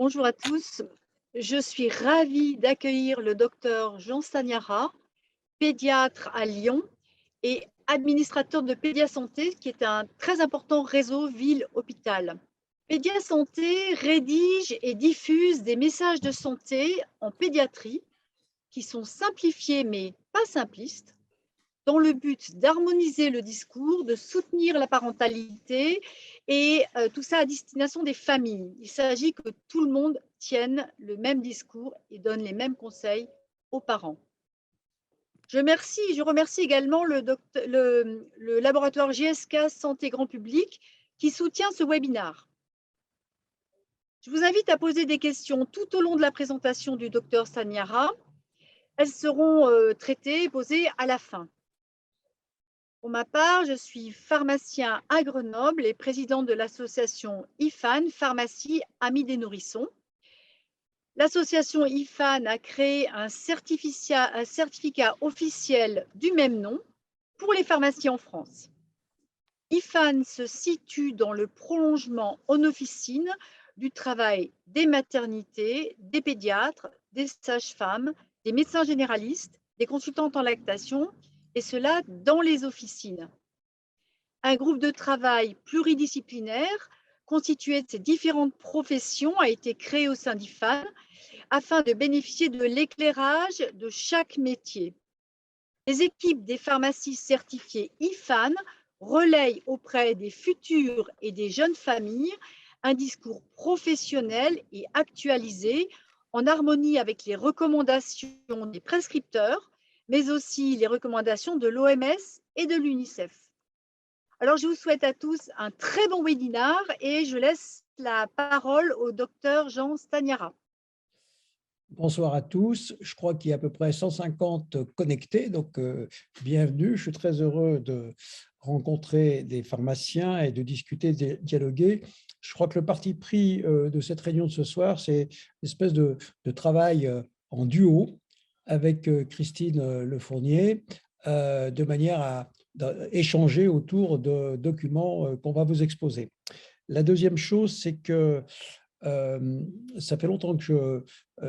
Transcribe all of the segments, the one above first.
Bonjour à tous. Je suis ravie d'accueillir le docteur Jean Stagnara, pédiatre à Lyon et administrateur de Pédia-Santé, qui est un très important réseau ville-hôpital. Pédia-Santé rédige et diffuse des messages de santé en pédiatrie qui sont simplifiés mais pas simplistes, dans le but d'harmoniser le discours, de soutenir la parentalité et tout ça à destination des familles. Il s'agit que tout le monde tienne le même discours et donne les mêmes conseils aux parents. Je remercie également le laboratoire GSK Santé Grand Public qui soutient ce webinaire. Je vous invite à poser des questions tout au long de la présentation du docteur Stagnara. Elles seront traitées et posées à la fin. Pour ma part, je suis pharmacien à Grenoble et présidente de l'association IFAN, Pharmacie Amis des Nourrissons. L'association IFAN a créé un certificat officiel du même nom pour les pharmaciens en France. IFAN se situe dans le prolongement en officine du travail des maternités, des pédiatres, des sages-femmes, des médecins généralistes, des consultantes en lactation, et cela dans les officines. Un groupe de travail pluridisciplinaire constitué de ces différentes professions a été créé au sein d'IFAN afin de bénéficier de l'éclairage de chaque métier. Les équipes des pharmacies certifiées IFAN relayent auprès des futures et des jeunes familles un discours professionnel et actualisé en harmonie avec les recommandations des prescripteurs, mais aussi les recommandations de l'OMS et de l'UNICEF. Alors, je vous souhaite à tous un très bon webinaire et je laisse la parole au docteur Jean Stagnara. Bonsoir à tous. Je crois qu'il y a à peu près 150 connectés, donc bienvenue. Je suis très heureux de rencontrer des pharmaciens et de discuter, de dialoguer. Je crois que le parti pris de cette réunion de ce soir, c'est une espèce de travail en duo avec Christine Lefournier, de manière à échanger autour de documents qu'on va vous exposer. La deuxième chose, c'est que ça fait longtemps que je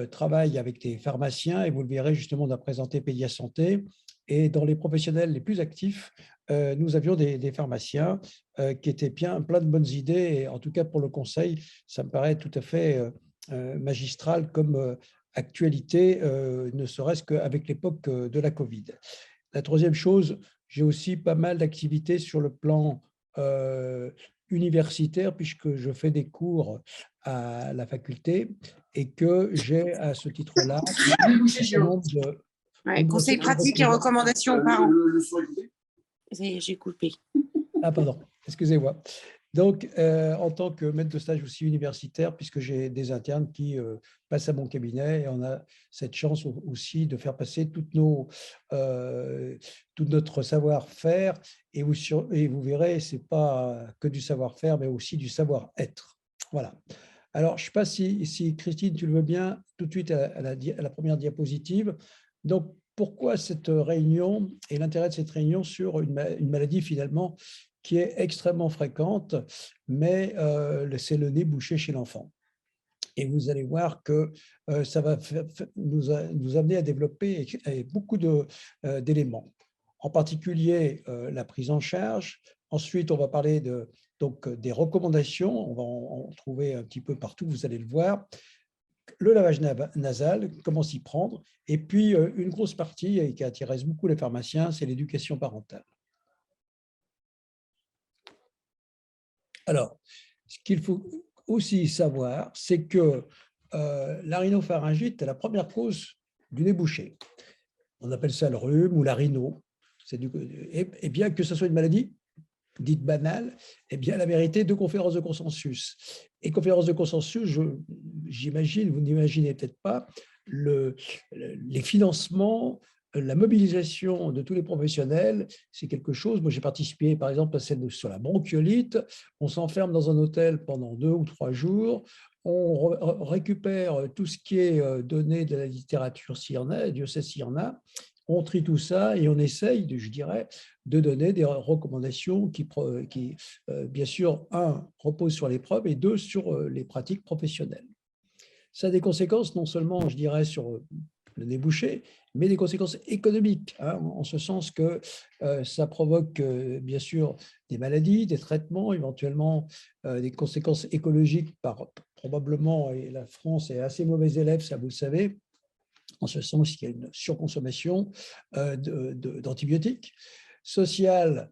travaille avec des pharmaciens et vous le verrez justement, on a présenté Pédia-Santé et dans les professionnels les plus actifs, nous avions des pharmaciens qui étaient plein de bonnes idées et en tout cas pour le conseil, ça me paraît tout à fait magistral comme actualité, ne serait-ce qu'avec l'époque de la Covid. La troisième chose, j'ai aussi pas mal d'activités sur le plan universitaire puisque je fais des cours à la faculté et que j'ai à ce titre-là un certain nombre de… Ouais, conseils pratiques et recommandations aux parents. J'ai coupé. Ah pardon, excusez-moi. Donc, en tant que maître de stage aussi universitaire, puisque j'ai des internes qui passent à mon cabinet, et on a cette chance aussi de faire passer tout notre savoir-faire, et vous verrez, ce n'est pas que du savoir-faire, mais aussi du savoir-être. Voilà. Alors, je ne sais pas si Christine, tu le veux bien, tout de suite à la première diapositive. Donc, pourquoi cette réunion et l'intérêt de cette réunion sur une maladie finalement qui est extrêmement fréquente, mais c'est le nez bouché chez l'enfant. Et vous allez voir que ça va nous amener à développer beaucoup d'éléments. En particulier, la prise en charge. Ensuite, on va parler donc, des recommandations. On va en trouver un petit peu partout, vous allez le voir. Le lavage nasal, comment s'y prendre. Et puis, une grosse partie et qui intéresse beaucoup les pharmaciens, c'est l'éducation parentale. Alors, ce qu'il faut aussi savoir, c'est que la rhinopharyngite est la première cause du nez bouché. On appelle ça le rhume ou la rhino. Et bien que ce soit une maladie dite banale, eh bien la vérité, deux conférences de consensus. Et conférences de consensus, j'imagine, vous n'imaginez peut-être pas, les financements, la mobilisation de tous les professionnels, c'est quelque chose. Moi, j'ai participé, par exemple, à celle sur la bronchiolite. On s'enferme dans un hôtel pendant 2 ou 3 jours. On récupère tout ce qui est donné de la littérature, s'il y en a, Dieu sait s'il y en a. On trie tout ça et on essaye, je dirais, de donner des recommandations qui bien sûr, un, reposent sur les preuves et deux, sur les pratiques professionnelles. Ça a des conséquences non seulement, je dirais, sur le débouché, mais des conséquences économiques, hein, en ce sens que ça provoque bien sûr des maladies, des traitements, éventuellement des conséquences écologiques probablement, et la France est assez mauvais élève, ça vous le savez, en ce sens qu'il y a une surconsommation d'antibiotiques, sociale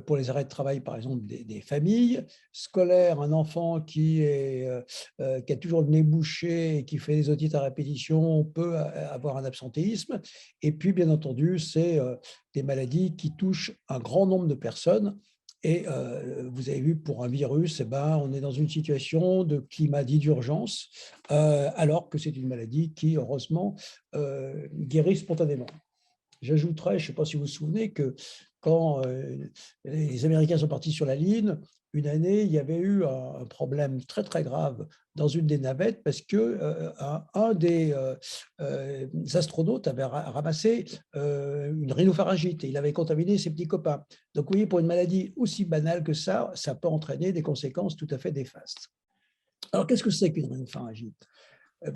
pour les arrêts de travail, par exemple, des familles, scolaire, un enfant qui a toujours le nez bouché et qui fait des otites à répétition peut avoir un absentéisme. Et puis, bien entendu, c'est des maladies qui touchent un grand nombre de personnes. Et vous avez vu, pour un virus, eh ben, on est dans une situation de climat dit d'urgence, alors que c'est une maladie qui, heureusement, guérit spontanément. J'ajouterais, je ne sais pas si vous vous souvenez, que quand les Américains sont partis sur la Lune, une année, il y avait eu un problème très, très grave dans une des navettes parce qu'un des astronautes avait ramassé une rhinopharyngite et il avait contaminé ses petits copains. Donc, vous voyez, pour une maladie aussi banale que ça peut entraîner des conséquences tout à fait néfastes. Alors, qu'est-ce que c'est qu'une rhinopharyngite?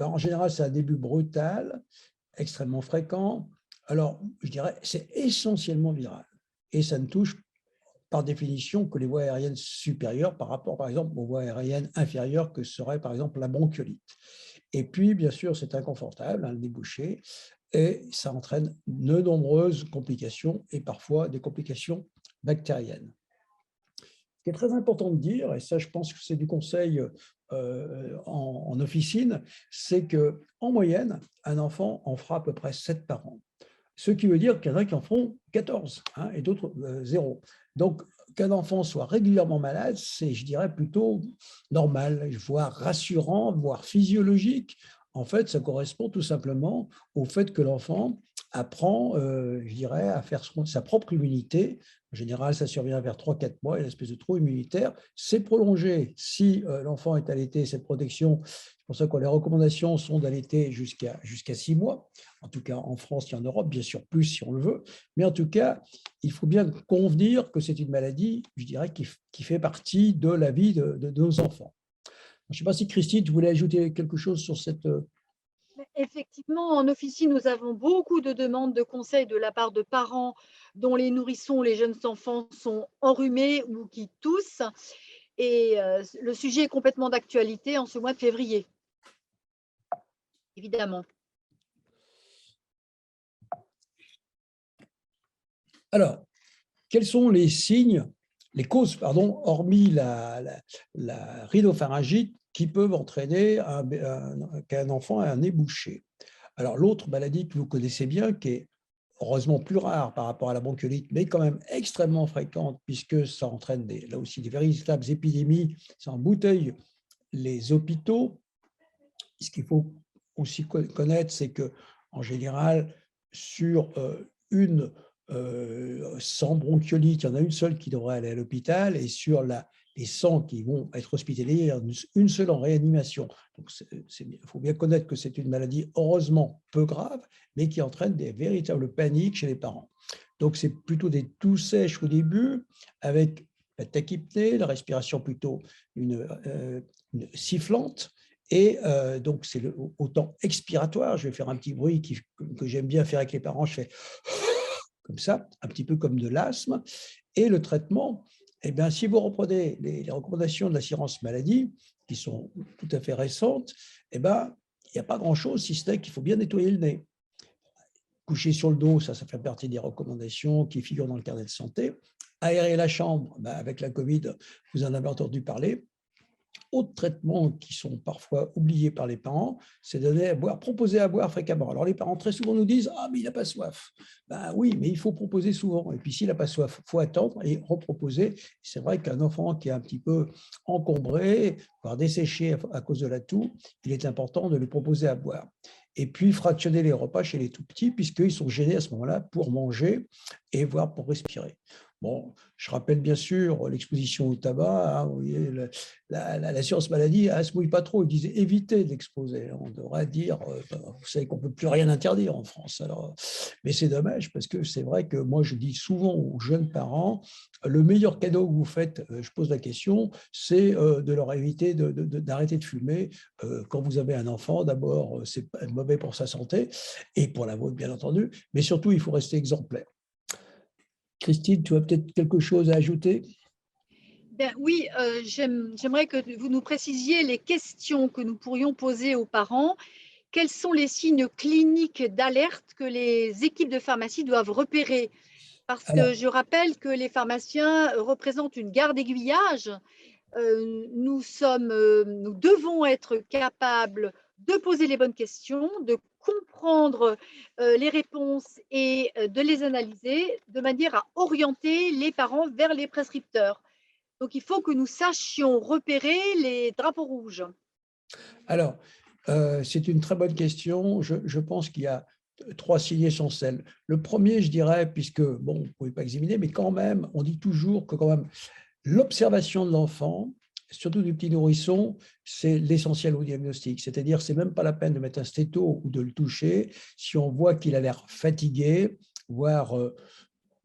En général, c'est un début brutal, extrêmement fréquent. Alors, je dirais, c'est essentiellement viral. Et ça ne touche, par définition, que les voies aériennes supérieures par rapport, par exemple, aux voies aériennes inférieures que serait, par exemple, la bronchiolite. Et puis, bien sûr, c'est inconfortable, hein, le débouché, et ça entraîne de nombreuses complications et parfois des complications bactériennes. Ce qui est très important de dire, et ça, je pense que c'est du conseil en officine, c'est qu'en moyenne, un enfant en fera à peu près 7 par an. Ce qui veut dire qu'il y en a qui en font 14 hein, et d'autres 0. Donc, qu'un enfant soit régulièrement malade, c'est, je dirais, plutôt normal, voire rassurant, voire physiologique. En fait, ça correspond tout simplement au fait que l'enfant apprend, je dirais, à faire sa propre immunité. En général, ça survient vers 3-4 mois et l'espèce de trou immunitaire s'est prolongé. Si l'enfant est allaité, cette protection, c'est pour ça que les recommandations sont d'allaiter jusqu'à 6 mois. En tout cas, en France et en Europe, bien sûr, plus si on le veut. Mais en tout cas, il faut bien convenir que c'est une maladie, je dirais, qui fait partie de la vie de nos enfants. Je ne sais pas si Christine, tu voulais ajouter quelque chose sur cette… Effectivement, en officine, nous avons beaucoup de demandes de conseils de la part de parents dont les nourrissons, les jeunes enfants sont enrhumés ou qui toussent. Et le sujet est complètement d'actualité en ce mois de février, évidemment. Alors, quels sont les signes, les causes, pardon, hormis la rhinopharyngite, qui peuvent entraîner qu'un enfant ait un nez bouché? Alors, l'autre maladie que vous connaissez bien, qui est heureusement plus rare par rapport à la bronchiolite, mais quand même extrêmement fréquente, puisque ça entraîne là aussi des véritables épidémies, ça embouteille les hôpitaux. Ce qu'il faut aussi connaître, c'est qu'en général, sur 100 bronchiolites, il y en a une seule qui devrait aller à l'hôpital, et sur les 100 qui vont être hospitalisés, il y en a une seule en réanimation. Donc, il faut bien connaître que c'est une maladie heureusement peu grave, mais qui entraîne des véritables paniques chez les parents. Donc, c'est plutôt des toux sèches au début, avec la tachypnée, la respiration plutôt une sifflante, et donc c'est au temps expiratoire. Je vais faire un petit bruit que j'aime bien faire avec les parents, je fais comme ça, un petit peu comme de l'asthme. Et le traitement, eh bien, si vous reprenez les recommandations de l'assurance maladie, qui sont tout à fait récentes, eh bien, il n'y a pas grand-chose, si ce n'est qu'il faut bien nettoyer le nez. Coucher sur le dos, ça fait partie des recommandations qui figurent dans le carnet de santé. Aérer la chambre, ben, avec la Covid, vous en avez entendu parler. Autres traitements qui sont parfois oubliés par les parents, c'est donner à boire, proposer à boire fréquemment. Alors les parents très souvent nous disent « Ah, mais il n'a pas soif ». Ben oui, mais il faut proposer souvent. Et puis s'il n'a pas soif, il faut attendre et reproposer. C'est vrai qu'un enfant qui est un petit peu encombré, voire desséché à cause de la toux, il est important de lui proposer à boire. Et puis fractionner les repas chez les tout petits, puisqu'ils sont gênés à ce moment-là pour manger et voire pour respirer. Bon, je rappelle bien sûr l'exposition au tabac. Hein, vous voyez, l'assurance maladie, elle ne se mouille pas trop. Ils disent éviter d'exposer. On devrait dire, vous savez qu'on ne peut plus rien interdire en France. Alors, mais c'est dommage parce que c'est vrai que moi, je dis souvent aux jeunes parents, le meilleur cadeau que vous faites, je pose la question, c'est de leur éviter d'arrêter de fumer. Quand vous avez un enfant, d'abord, c'est mauvais pour sa santé et pour la vôtre, bien entendu, mais surtout, il faut rester exemplaire. Christine, tu as peut-être quelque chose à ajouter? Ben oui, j'aimerais que vous nous précisiez les questions que nous pourrions poser aux parents. Quels sont les signes cliniques d'alerte que les équipes de pharmacie doivent repérer? Parce que Alors, je rappelle que les pharmaciens représentent une gare d'aiguillage. Nous devons être capables de poser les bonnes questions, de comprendre les réponses et de les analyser de manière à orienter les parents vers les prescripteurs. Donc, il faut que nous sachions repérer les drapeaux rouges. alors c'est une très bonne question. Je pense qu'il y a 3 signes essentiels. Le premier, je dirais, puisque, bon, vous ne pouvez pas examiner, mais quand même, on dit toujours que quand même, l'observation de l'enfant, surtout du petit nourrisson, c'est l'essentiel au diagnostic. C'est-à-dire, c'est même pas la peine de mettre un stéto ou de le toucher. Si on voit qu'il a l'air fatigué, voire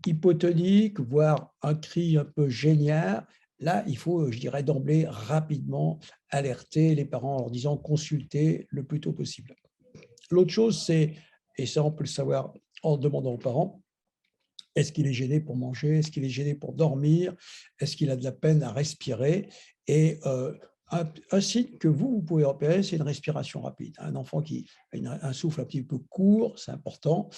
hypotonique, voire un cri un peu génial, là, il faut, je dirais, d'emblée, rapidement alerter les parents en leur disant consulter le plus tôt possible. L'autre chose, c'est, et ça, on peut le savoir en demandant aux parents, est-ce qu'il est gêné pour manger? Est-ce qu'il est gêné pour dormir? Est-ce qu'il a de la peine à respirer? Et un signe que vous pouvez repérer, c'est une respiration rapide. Un enfant qui a un souffle un petit peu court, c'est important.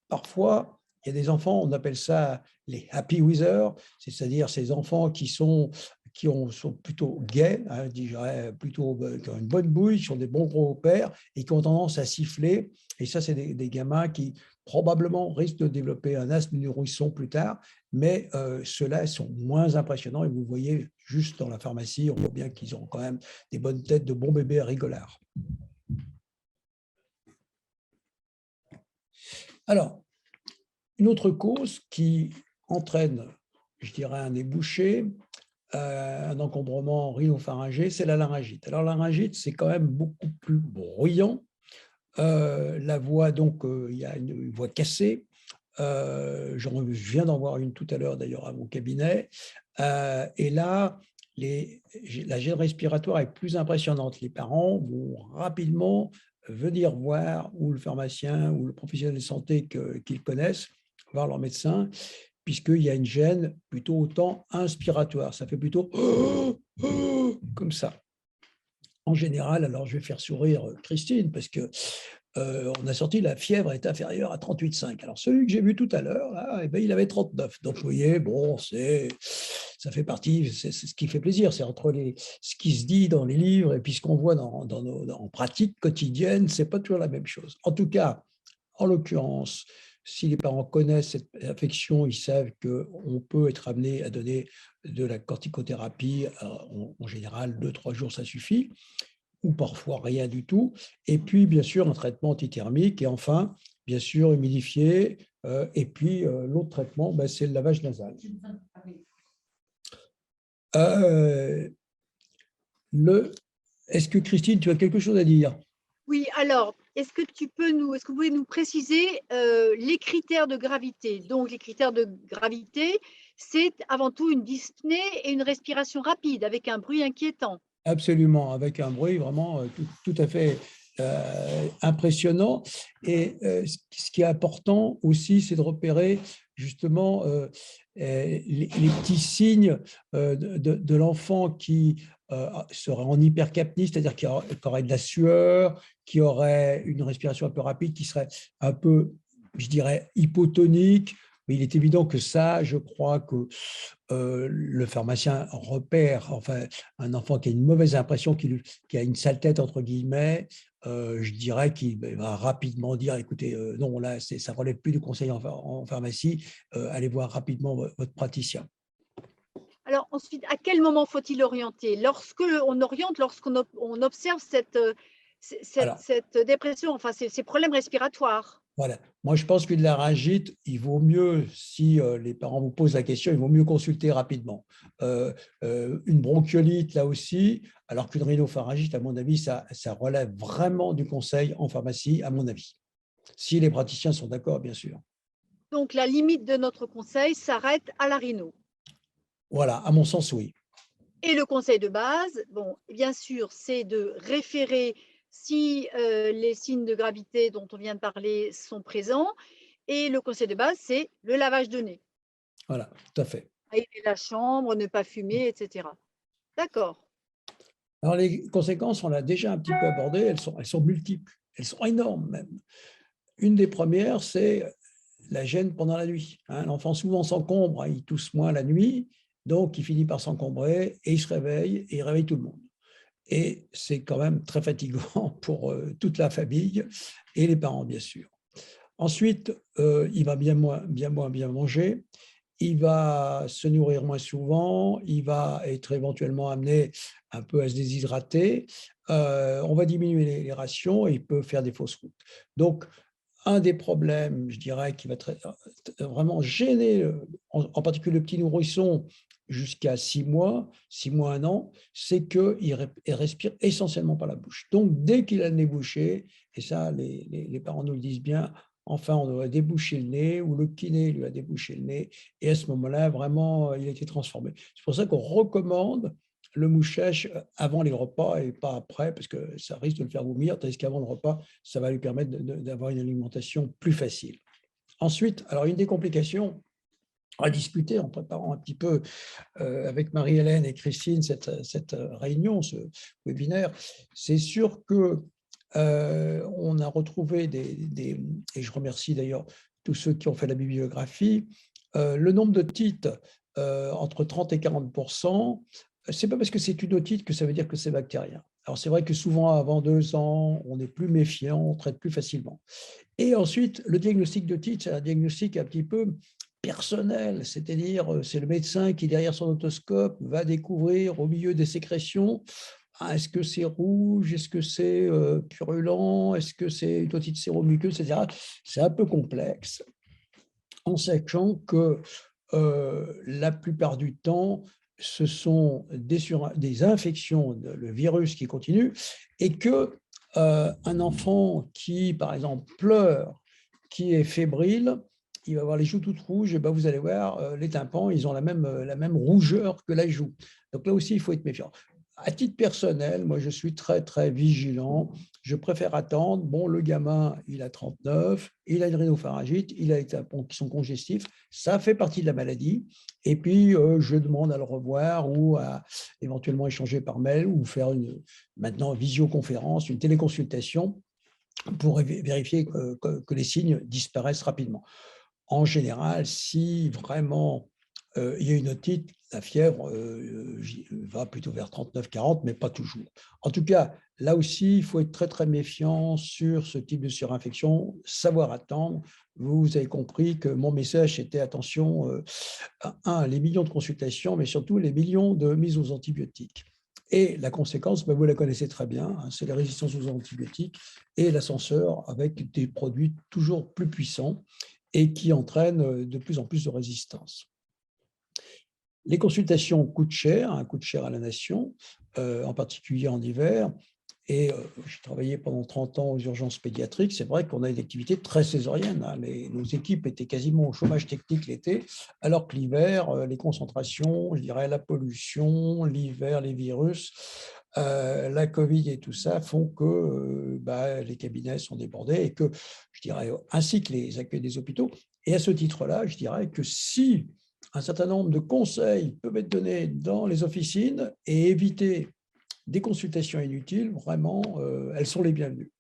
Parfois, il y a des enfants, on appelle ça les happy withers, c'est-à-dire ces enfants sont plutôt gais, hein, je dirais plutôt qui ont une bonne bouille, qui ont des bons gros pères et qui ont tendance à siffler. Et ça, c'est des gamins qui probablement risquent de développer un asthme du nourrisson plus tard, mais ceux-là sont moins impressionnants. Et vous voyez, juste dans la pharmacie, on voit bien qu'ils ont quand même des bonnes têtes de bons bébés rigolards. Alors, une autre cause qui entraîne, je dirais, un débouché, un encombrement rhinopharyngé, c'est la laryngite. Alors, la laryngite, c'est quand même beaucoup plus bruyant. La voix, donc, il y a une voix cassée. Je viens d'en voir une tout à l'heure, d'ailleurs, à mon cabinet. Et là, la gêne respiratoire est plus impressionnante. Les parents vont rapidement venir voir ou le pharmacien ou le professionnel de santé qu'ils connaissent, voir leur médecin, puisqu'il y a une gêne plutôt autant inspiratoire. Ça fait plutôt comme ça. En général, alors je vais faire sourire Christine, parce que on a sorti la fièvre est inférieure à 38,5. Alors celui que j'ai vu tout à l'heure, là, eh ben, il avait 39. Donc vous voyez, bon, ça fait partie, c'est ce qui fait plaisir, c'est entre ce qui se dit dans les livres et puis ce qu'on voit en pratique quotidienne, c'est pas toujours la même chose. En tout cas, en l'occurrence, si les parents connaissent cette affection, ils savent qu'on peut être amené à donner de la corticothérapie. En général, 2-3 jours, ça suffit, ou parfois rien du tout. Et puis, bien sûr, un traitement antithermique. Et enfin, bien sûr, humidifié. Et puis, l'autre traitement, c'est le lavage nasal. Est-ce que, Christine, tu as quelque chose à dire? Oui, alors, est-ce que vous pouvez nous préciser les critères de gravité? Donc, les critères de gravité, c'est avant tout une dyspnée et une respiration rapide avec un bruit inquiétant. Absolument, avec un bruit vraiment tout à fait impressionnant. Et ce qui est important aussi, c'est de repérer justement les petits signes de l'enfant qui serait en hypercapnie, c'est-à-dire qui aurait de la sueur, qui aurait une respiration un peu rapide, qui serait un peu, je dirais, hypotonique. Mais il est évident que ça, je crois que le pharmacien repère, enfin, un enfant qui a une mauvaise impression, qui a une sale tête, entre guillemets, je dirais qu'il va rapidement dire, écoutez, non, là, ça ne relève plus du conseil en pharmacie, allez voir rapidement votre praticien. Alors ensuite, à quel moment faut-il orienter? Lorsqu'on observe cette Alors, dépression, enfin ces problèmes respiratoires. Voilà. Moi, je pense qu'une laryngite, il vaut mieux, si les parents vous posent la question, il vaut mieux consulter rapidement. Une bronchiolite, là aussi, alors qu'une rhinopharyngite, à mon avis, ça relève vraiment du conseil en pharmacie, à mon avis. Si les praticiens sont d'accord, bien sûr. Donc, la limite de notre conseil s'arrête à la rhino. Voilà, à mon sens, oui. Et le conseil de base, bon, bien sûr, c'est de référer si les signes de gravité dont on vient de parler sont présents. Et le conseil de base, c'est le lavage de nez. Voilà, tout à fait. Aérer la chambre, ne pas fumer, etc. D'accord. Alors, les conséquences, on l'a déjà un petit peu abordé, elles sont multiples, elles sont énormes même. Une des premières, c'est la gêne pendant la nuit. L'enfant souvent s'encombre, il tousse moins la nuit, donc il finit par s'encombrer et il se réveille et il réveille tout le monde. Et c'est quand même très fatigant pour toute la famille et les parents, bien sûr. Ensuite, il va bien moins bien manger, il va se nourrir moins souvent, il va être éventuellement amené un peu à se déshydrater, on va diminuer les rations et il peut faire des fausses routes. Donc, un des problèmes, je dirais, qui va vraiment gêner, en particulier le petit nourrisson jusqu'à 6 mois, 1 an, c'est qu'il respire essentiellement par la bouche. Donc, dès qu'il a le nez bouché, et ça, les parents nous le disent bien, enfin, on doit déboucher le nez ou le kiné lui a débouché le nez et à ce moment-là, vraiment, il a été transformé. C'est pour ça qu'on recommande le mouche-sèche avant les repas et pas après, parce que ça risque de le faire vomir, tandis qu'avant le repas, ça va lui permettre d'avoir une alimentation plus facile. Ensuite, alors une des complications, on a discuté en préparant un petit peu avec Marie-Hélène et Christine cette réunion, ce webinaire, c'est sûr que on a retrouvé et je remercie d'ailleurs tous ceux qui ont fait la bibliographie, le nombre de titres entre 30 et 40%, c'est pas parce que c'est une otite que ça veut dire que c'est bactérien. Alors c'est vrai que souvent avant 2 ans, on est plus méfiant, on traite plus facilement. Et ensuite, le diagnostic d'otite, c'est un diagnostic un petit peu personnel, c'est-à-dire c'est le médecin qui, derrière son otoscope, va découvrir au milieu des sécrétions, est-ce que c'est rouge, est-ce que c'est purulent, est-ce que c'est une otite séromuqueuse, etc. C'est un peu complexe, en sachant que la plupart du temps, ce sont des infections, le virus qui continue, et que un enfant qui, par exemple, pleure, qui est fébrile, il va avoir les joues toutes rouges, et ben vous allez voir, les tympans, ils ont la même rougeur que la joue. Donc là aussi, il faut être méfiant. À titre personnel, moi, je suis très, très vigilant. Je préfère attendre. Bon, le gamin, il a 39, il a une rhinopharyngite, il a des tympans qui sont congestifs. Ça fait partie de la maladie. Et puis, je demande à le revoir ou à éventuellement échanger par mail ou faire maintenant, visioconférence, une téléconsultation pour vérifier que les signes disparaissent rapidement. En général, si vraiment il y a une otite, la fièvre va plutôt vers 39-40, mais pas toujours. En tout cas, là aussi, il faut être très, très méfiant sur ce type de surinfection, savoir attendre. Vous avez compris que mon message était attention, les millions de consultations, mais surtout les millions de mises aux antibiotiques. Et la conséquence, vous la connaissez très bien, c'est la résistance aux antibiotiques et l'ascenseur avec des produits toujours plus puissants et qui entraînent de plus en plus de résistance. Les consultations coûtent cher à la nation, en particulier en hiver. Et j'ai travaillé pendant 30 ans aux urgences pédiatriques. C'est vrai qu'on a une activité très césarienne. Nos équipes étaient quasiment au chômage technique l'été, alors que l'hiver, les concentrations, je dirais la pollution, l'hiver, les virus, la Covid et tout ça font que les cabinets sont débordés et que, je dirais, ainsi que les accueils des hôpitaux. Et à ce titre-là, je dirais que si un certain nombre de conseils peuvent être donnés dans les officines et éviter des consultations inutiles, vraiment, elles sont les bienvenues.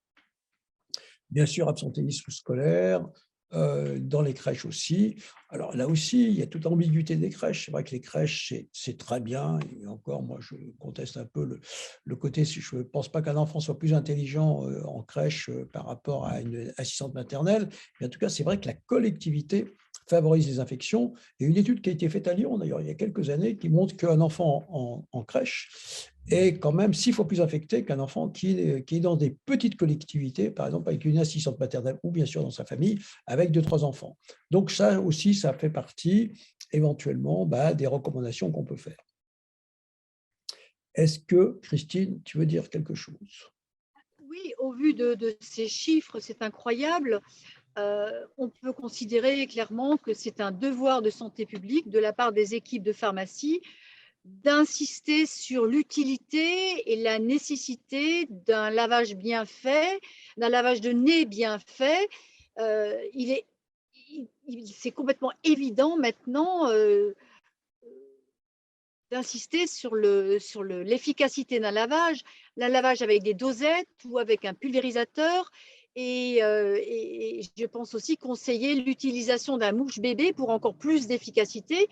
Bien sûr, absentéisme scolaire, dans les crèches aussi. Alors là aussi, il y a toute l'ambiguïté des crèches. C'est vrai que les crèches, c'est très bien. Et encore, moi, je conteste un peu le côté, je ne pense pas qu'un enfant soit plus intelligent en crèche par rapport à une assistante maternelle. Mais en tout cas, c'est vrai que la collectivité favorise les infections. Et une étude qui a été faite à Lyon, d'ailleurs, il y a quelques années, qui montre qu'un enfant en crèche est quand même 6 fois plus affecté qu'un enfant qui est dans des petites collectivités, par exemple avec une assistante maternelle ou bien sûr dans sa famille avec 2-3 enfants. Donc ça aussi, ça fait partie éventuellement des recommandations qu'on peut faire. Est-ce que, Christine, tu veux dire quelque chose? Oui, au vu de ces chiffres, c'est incroyable. On peut considérer clairement que c'est un devoir de santé publique de la part des équipes de pharmacie d'insister sur l'utilité et la nécessité d'un lavage bien fait, d'un lavage de nez bien fait. C'est complètement évident maintenant d'insister sur l'efficacité d'un lavage avec des dosettes ou avec un pulvérisateur. Et je pense aussi conseiller l'utilisation d'un mouche-bébé pour encore plus d'efficacité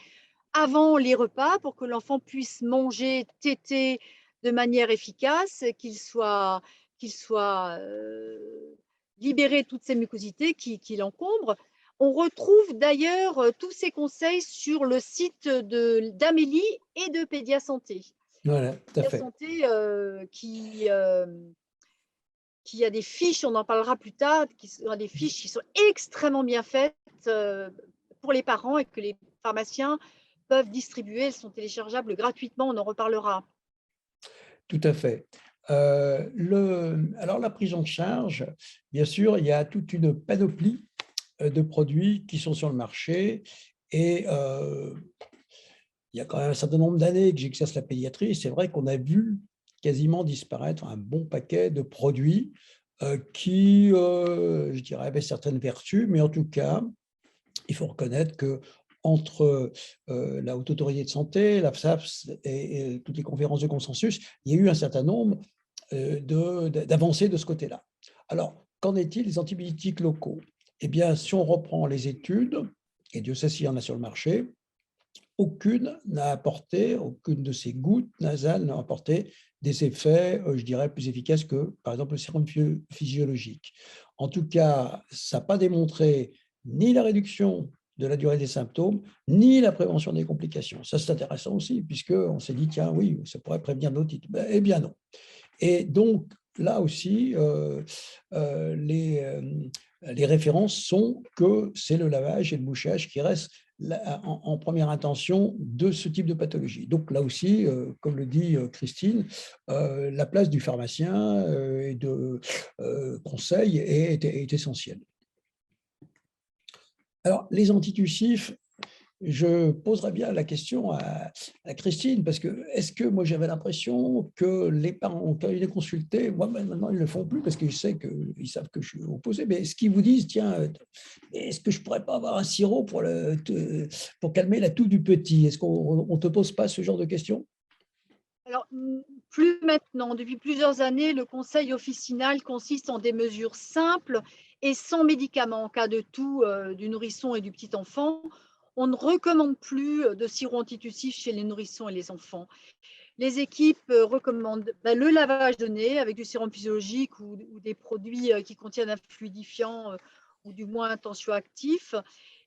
avant les repas pour que l'enfant puisse manger, téter de manière efficace, qu'il soit libéré de toutes ces mucosités qui l'encombrent. On retrouve d'ailleurs tous ces conseils sur le site d'Amélie et de Pédiasanté. Voilà, tout à fait. Pédiasanté qui a des fiches, on en parlera plus tard, qui sont des fiches qui sont extrêmement bien faites pour les parents et que les pharmaciens peuvent distribuer. Elles sont téléchargeables gratuitement, on en reparlera. Tout à fait. Alors, la prise en charge, bien sûr, il y a toute une panoplie de produits qui sont sur le marché et il y a quand même un certain nombre d'années que j'exerce la pédiatrie. C'est vrai qu'on a vu quasiment disparaître un bon paquet de produits qui, je dirais, avaient certaines vertus, mais en tout cas, il faut reconnaître que entre la Haute Autorité de Santé, la FSAPS et toutes les conférences de consensus, il y a eu un certain nombre d'avancées de ce côté-là. Alors, qu'en est-il des antibiotiques locaux? Eh bien, si on reprend les études, et Dieu sait s'il y en a sur le marché, aucune de ces gouttes nasales n'a apporté des effets, je dirais, plus efficaces que, par exemple, le sérum physiologique. En tout cas, ça n'a pas démontré ni la réduction de la durée des symptômes, ni la prévention des complications. Ça, c'est intéressant aussi, puisqu'on s'est dit, tiens, oui, ça pourrait prévenir l'otite. Eh bien non. Et donc, là aussi, les références sont que c'est le lavage et le bouchage qui restent en première intention de ce type de pathologie. Donc là aussi, comme le dit Christine, la place du pharmacien et de conseil est essentielle. Alors, les antitussifs, je poserais bien la question à Christine, parce que est-ce que moi j'avais l'impression que les parents, quand ils les consultaient, moi maintenant ils ne le font plus parce qu'ils savent que je suis opposé, mais est-ce qu'ils vous disent, tiens, est-ce que je ne pourrais pas avoir un sirop pour calmer la toux du petit? Est-ce qu'on ne te pose pas ce genre de questions? Alors, plus maintenant, depuis plusieurs années, le conseil officinal consiste en des mesures simples et sans médicaments en cas de toux du nourrisson et du petit enfant. On ne recommande plus de sirop antitussif chez les nourrissons et les enfants. Les équipes recommandent le lavage de nez avec du sérum physiologique ou des produits qui contiennent un fluidifiant ou du moins un tensioactif.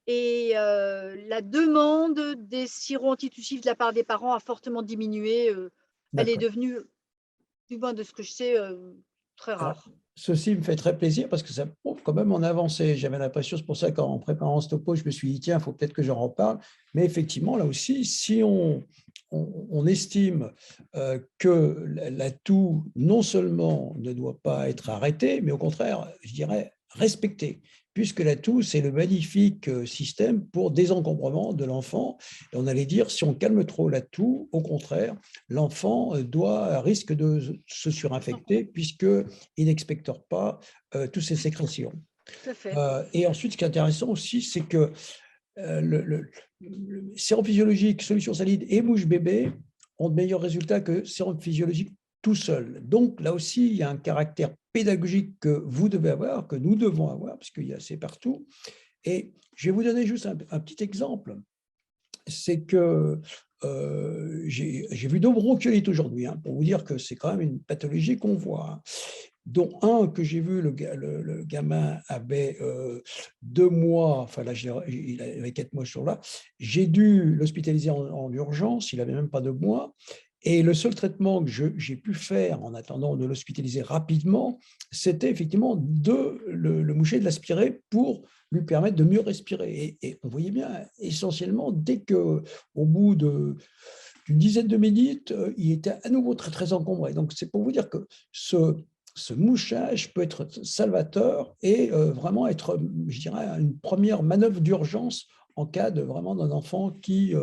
Et la demande des sirops antitussifs de la part des parents a fortement diminué. Elle est devenue, du moins de ce que je sais, très rare. Alors, ceci me fait très plaisir parce que ça prouve quand même en avancée. J'avais l'impression, c'est pour ça qu'en préparant ce topo, je me suis dit, tiens, il faut peut-être que j'en reparle. Mais effectivement, là aussi, si on estime que la toux, non seulement ne doit pas être arrêtée, mais au contraire, je dirais, respectée, puisque la toux, c'est le magnifique système pour désencombrement de l'enfant. Et on allait dire, si on calme trop la toux, au contraire, l'enfant risque de se surinfecter puisqu'il n'expectoire pas toutes ces sécrétions. Tout à fait. Et ensuite, ce qui est intéressant aussi, c'est que le sérum physiologique, solution salide et mouche bébé ont de meilleurs résultats que sérum physiologique tout seul. Donc là aussi, il y a un caractère pédagogique que vous devez avoir, que nous devons avoir, parce qu'il y a assez partout. Et je vais vous donner juste un petit exemple. C'est que j'ai vu 2 bronchiolites aujourd'hui, pour vous dire que c'est quand même une pathologie qu'on voit, dont un que j'ai vu, le gamin avait 2 mois, enfin là, il avait 4 mois sur là, j'ai dû l'hospitaliser en urgence, il n'avait même pas 2 mois, Et le seul traitement que j'ai pu faire en attendant de l'hospitaliser rapidement, c'était effectivement de le moucher, de l'aspirer pour lui permettre de mieux respirer. Et on voyait bien, essentiellement, dès qu'au bout d'une dizaine de minutes, il était à nouveau très, très encombré. Donc, c'est pour vous dire que ce mouchage peut être salvateur et vraiment être, je dirais, une première manœuvre d'urgence en cas de vraiment d'un enfant qui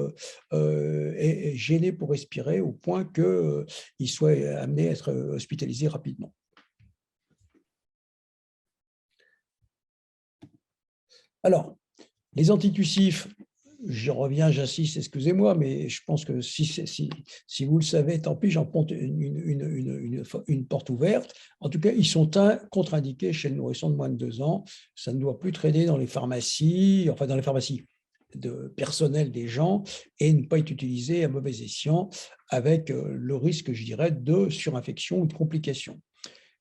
est gêné pour respirer au point qu'il soit amené à être hospitalisé rapidement. Alors, les antitussifs, je reviens, j'insiste, excusez-moi, mais je pense que si vous le savez, tant pis, j'en ponte une porte ouverte. En tout cas, ils sont contre-indiqués chez le nourrisson de moins de 2 ans. Ça ne doit plus traîner dans les pharmacies, enfin dans les pharmacies de personnel des gens et ne pas être utilisé à mauvais escient avec le risque, je dirais, de surinfection ou de complications.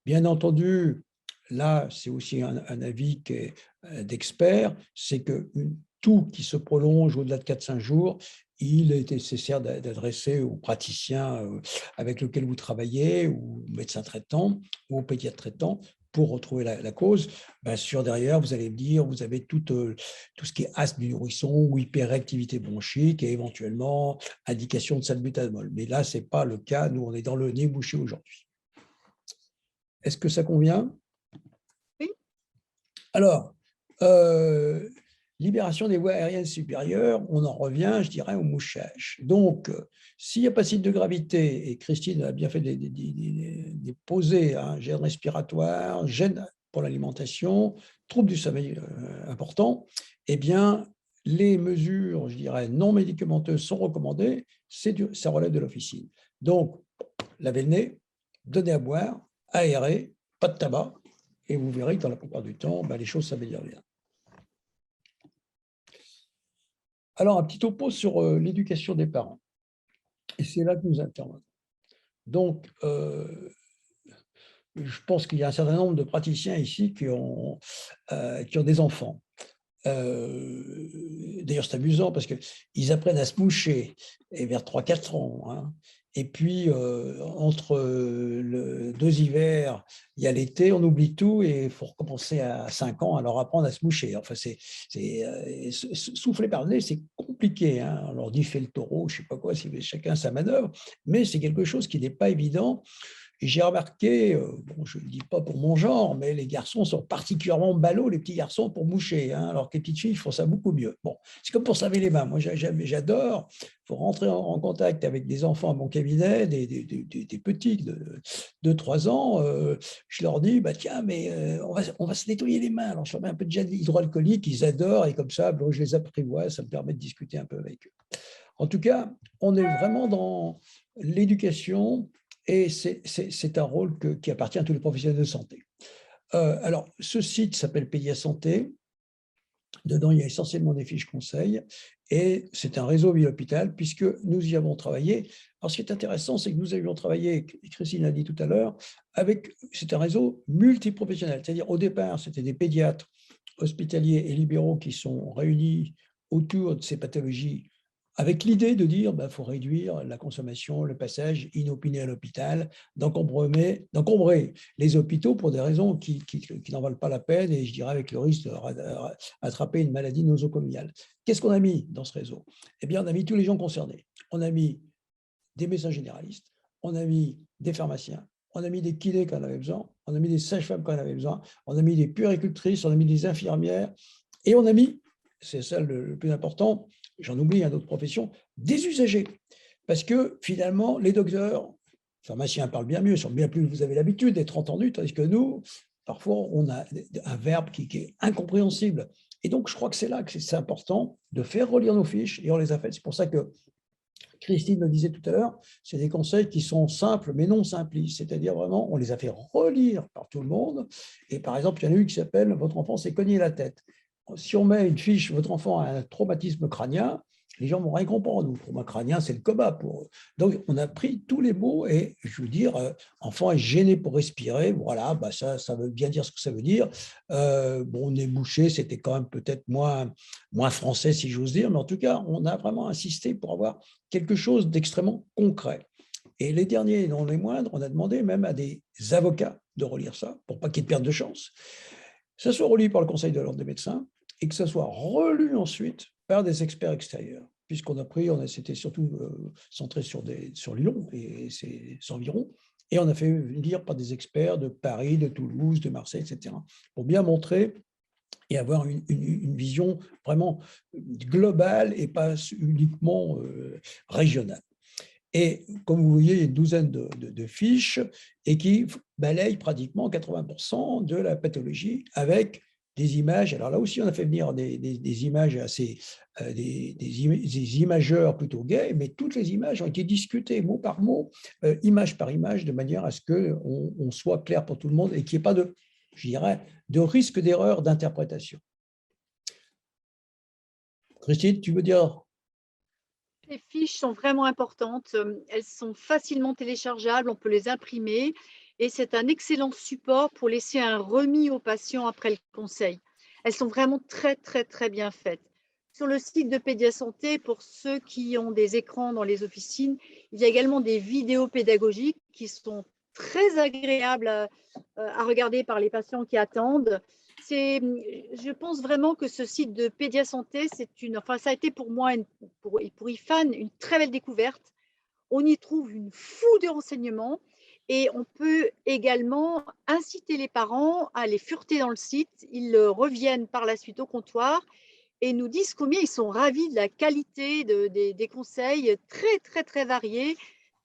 Bien entendu, là, c'est aussi un avis d'expert, c'est que tout qui se prolonge au-delà de 4-5 jours, il est nécessaire d'adresser au praticien avec lequel vous travaillez, ou au médecin traitant, ou au pédiatre traitant, pour retrouver la cause. Bien sûr, derrière, vous allez me dire, vous avez tout ce qui est asthme du nourrisson ou hyperactivité bronchique et éventuellement indication de salbutamol. Mais là, ce n'est pas le cas. Nous, on est dans le nez bouché aujourd'hui. Est-ce que ça convient? Oui. Alors, libération des voies aériennes supérieures, on en revient, je dirais, au mouchage. Donc, s'il n'y a pas de site de gravité, et Christine a bien fait des poser, hein, gêne respiratoire, gêne pour l'alimentation, trouble du sommeil important, eh bien, les mesures, je dirais, non médicamenteuses sont recommandées, ça relève de l'officine. Donc, laver le nez, donner à boire, aérer, pas de tabac, et vous verrez que dans la plupart du temps, les choses s'améliorent bien. Alors, un petit topo sur l'éducation des parents. Et c'est là que nous intervenons. Donc, je pense qu'il y a un certain nombre de praticiens ici qui ont des enfants. D'ailleurs, c'est amusant parce qu'ils apprennent à se moucher et vers 3-4 ans. Hein. Et puis, entre 2 hivers, il y a l'été, on oublie tout et il faut recommencer à 5 ans à leur apprendre à se moucher. Enfin, souffler par le nez, c'est compliqué. Hein. On leur dit fais le taureau, je ne sais pas quoi, chacun sa manœuvre, mais c'est quelque chose qui n'est pas évident. Et j'ai remarqué, bon, je ne le dis pas pour mon genre, mais les garçons sont particulièrement ballots, les petits garçons, pour moucher, hein, alors que les petites filles font ça beaucoup mieux. Bon, c'est comme pour se laver les mains. Moi, j'adore. Il faut rentrer en contact avec des enfants à mon cabinet, des petits de 3 ans. Je leur dis, tiens, mais on va se nettoyer les mains. Alors, je mets un peu de gel hydroalcoolique, ils adorent, et comme ça, bon, je les apprivoise, ça me permet de discuter un peu avec eux. En tout cas, on est vraiment dans l'éducation. Et c'est un rôle qui appartient à tous les professionnels de santé. Alors, ce site s'appelle Pédia-Santé. Dedans, il y a essentiellement des fiches conseils. Et c'est un réseau ville-hôpital, puisque nous y avons travaillé. Alors, ce qui est intéressant, c'est que nous avions travaillé, et Christine l'a dit tout à l'heure, c'est un réseau multiprofessionnel. C'est-à-dire, au départ, c'était des pédiatres hospitaliers et libéraux qui sont réunis autour de ces pathologies avec l'idée de dire qu'il faut réduire la consommation, le passage inopiné à l'hôpital, d'encombrer les hôpitaux pour des raisons qui n'en valent pas la peine, et je dirais avec le risque d'attraper une maladie nosocomiale. Qu'est-ce qu'on a mis dans ce réseau? Eh bien, on a mis tous les gens concernés. On a mis des médecins généralistes, on a mis des pharmaciens, on a mis des kinés quand on avait besoin, on a mis des sages-femmes quand on avait besoin, on a mis des puéricultrices, on a mis des infirmières, et on a mis, c'est ça le plus important, j'en oublie d'autres professions, des usagers. Parce que finalement, les docteurs, les pharmaciens parlent bien mieux, sont bien plus, vous avez l'habitude d'être entendus, tandis que nous, parfois, on a un verbe qui est incompréhensible. Et donc, je crois que c'est là que c'est important de faire relire nos fiches, et on les a faites. C'est pour ça que Christine le disait tout à l'heure, c'est des conseils qui sont simples, mais non simplistes. C'est-à-dire vraiment, on les a fait relire par tout le monde. Et par exemple, il y en a une qui s'appelle « Votre enfant s'est cogné la tête ». Si on met une fiche « Votre enfant a un traumatisme crânien », les gens vont rien comprendre. Le trauma crânien, c'est le coma pour eux. Donc, on a pris tous les mots et, je veux dire, enfant est gêné pour respirer. Voilà, ça veut bien dire ce que ça veut dire. Bon, nez bouché, c'était quand même peut-être moins français, si j'ose dire. Mais en tout cas, on a vraiment insisté pour avoir quelque chose d'extrêmement concret. Et les derniers, non les moindres, on a demandé même à des avocats de relire ça, pour pas qu'il y ait de perte de chance. Que ça soit relu par le Conseil de l'ordre des médecins et que ça soit relu ensuite par des experts extérieurs. Puisqu'on a pris, c'était surtout centré sur Lyon et ses environs, et on a fait lire par des experts de Paris, de Toulouse, de Marseille, etc., pour bien montrer et avoir une vision vraiment globale et pas uniquement régionale. Et comme vous voyez, il y a une douzaine de fiches et qui balayent pratiquement 80% de la pathologie avec des images. Alors là aussi, on a fait venir des images assez, des imageurs plutôt gays, mais toutes les images ont été discutées mot par mot, image par image, de manière à ce qu'on soit clair pour tout le monde et qu'il n'y ait pas de, je dirais, de risque d'erreur d'interprétation. Christine, tu veux dire? Les fiches sont vraiment importantes. Elles sont facilement téléchargeables, on peut les imprimer et c'est un excellent support pour laisser un remis au patient après le conseil. Elles sont vraiment très, très, très bien faites. Sur le site de Pédiasanté, pour ceux qui ont des écrans dans les officines, il y a également des vidéos pédagogiques qui sont très agréables à regarder par les patients qui attendent. Je pense vraiment que ce site de Pédiasanté, ça a été pour moi, pour IFAN, une très belle découverte. On y trouve une foule de renseignements et on peut également inciter les parents à les fureter dans le site. Ils reviennent par la suite au comptoir et nous disent combien ils sont ravis de la qualité des conseils très, très, très variés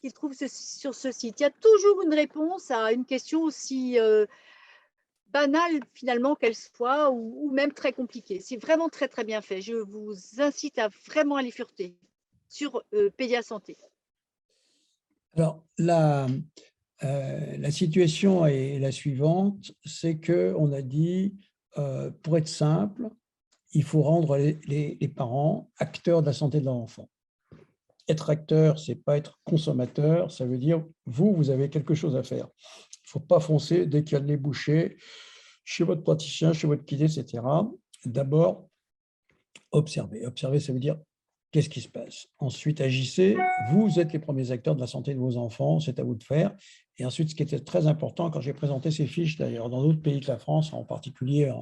qu'ils trouvent sur ce site. Il y a toujours une réponse à une question aussi banale finalement qu'elle soit ou même très compliquée. C'est vraiment très, très bien fait. Je vous incite à vraiment aller fureter sur Pédiasanté. Alors, la situation est la suivante, c'est qu'on a dit, pour être simple, il faut rendre les parents acteurs de la santé de leur enfant. Être acteur, ce n'est pas être consommateur, ça veut dire, vous avez quelque chose à faire. Il ne faut pas foncer dès qu'il y a le nez bouché, chez votre praticien, chez votre kiné, etc. D'abord, observer. Observer, ça veut dire qu'est-ce qui se passe. Ensuite, agissez. Vous êtes les premiers acteurs de la santé de vos enfants, c'est à vous de faire. Et ensuite, ce qui était très important, quand j'ai présenté ces fiches, d'ailleurs, dans d'autres pays que la France, en particulier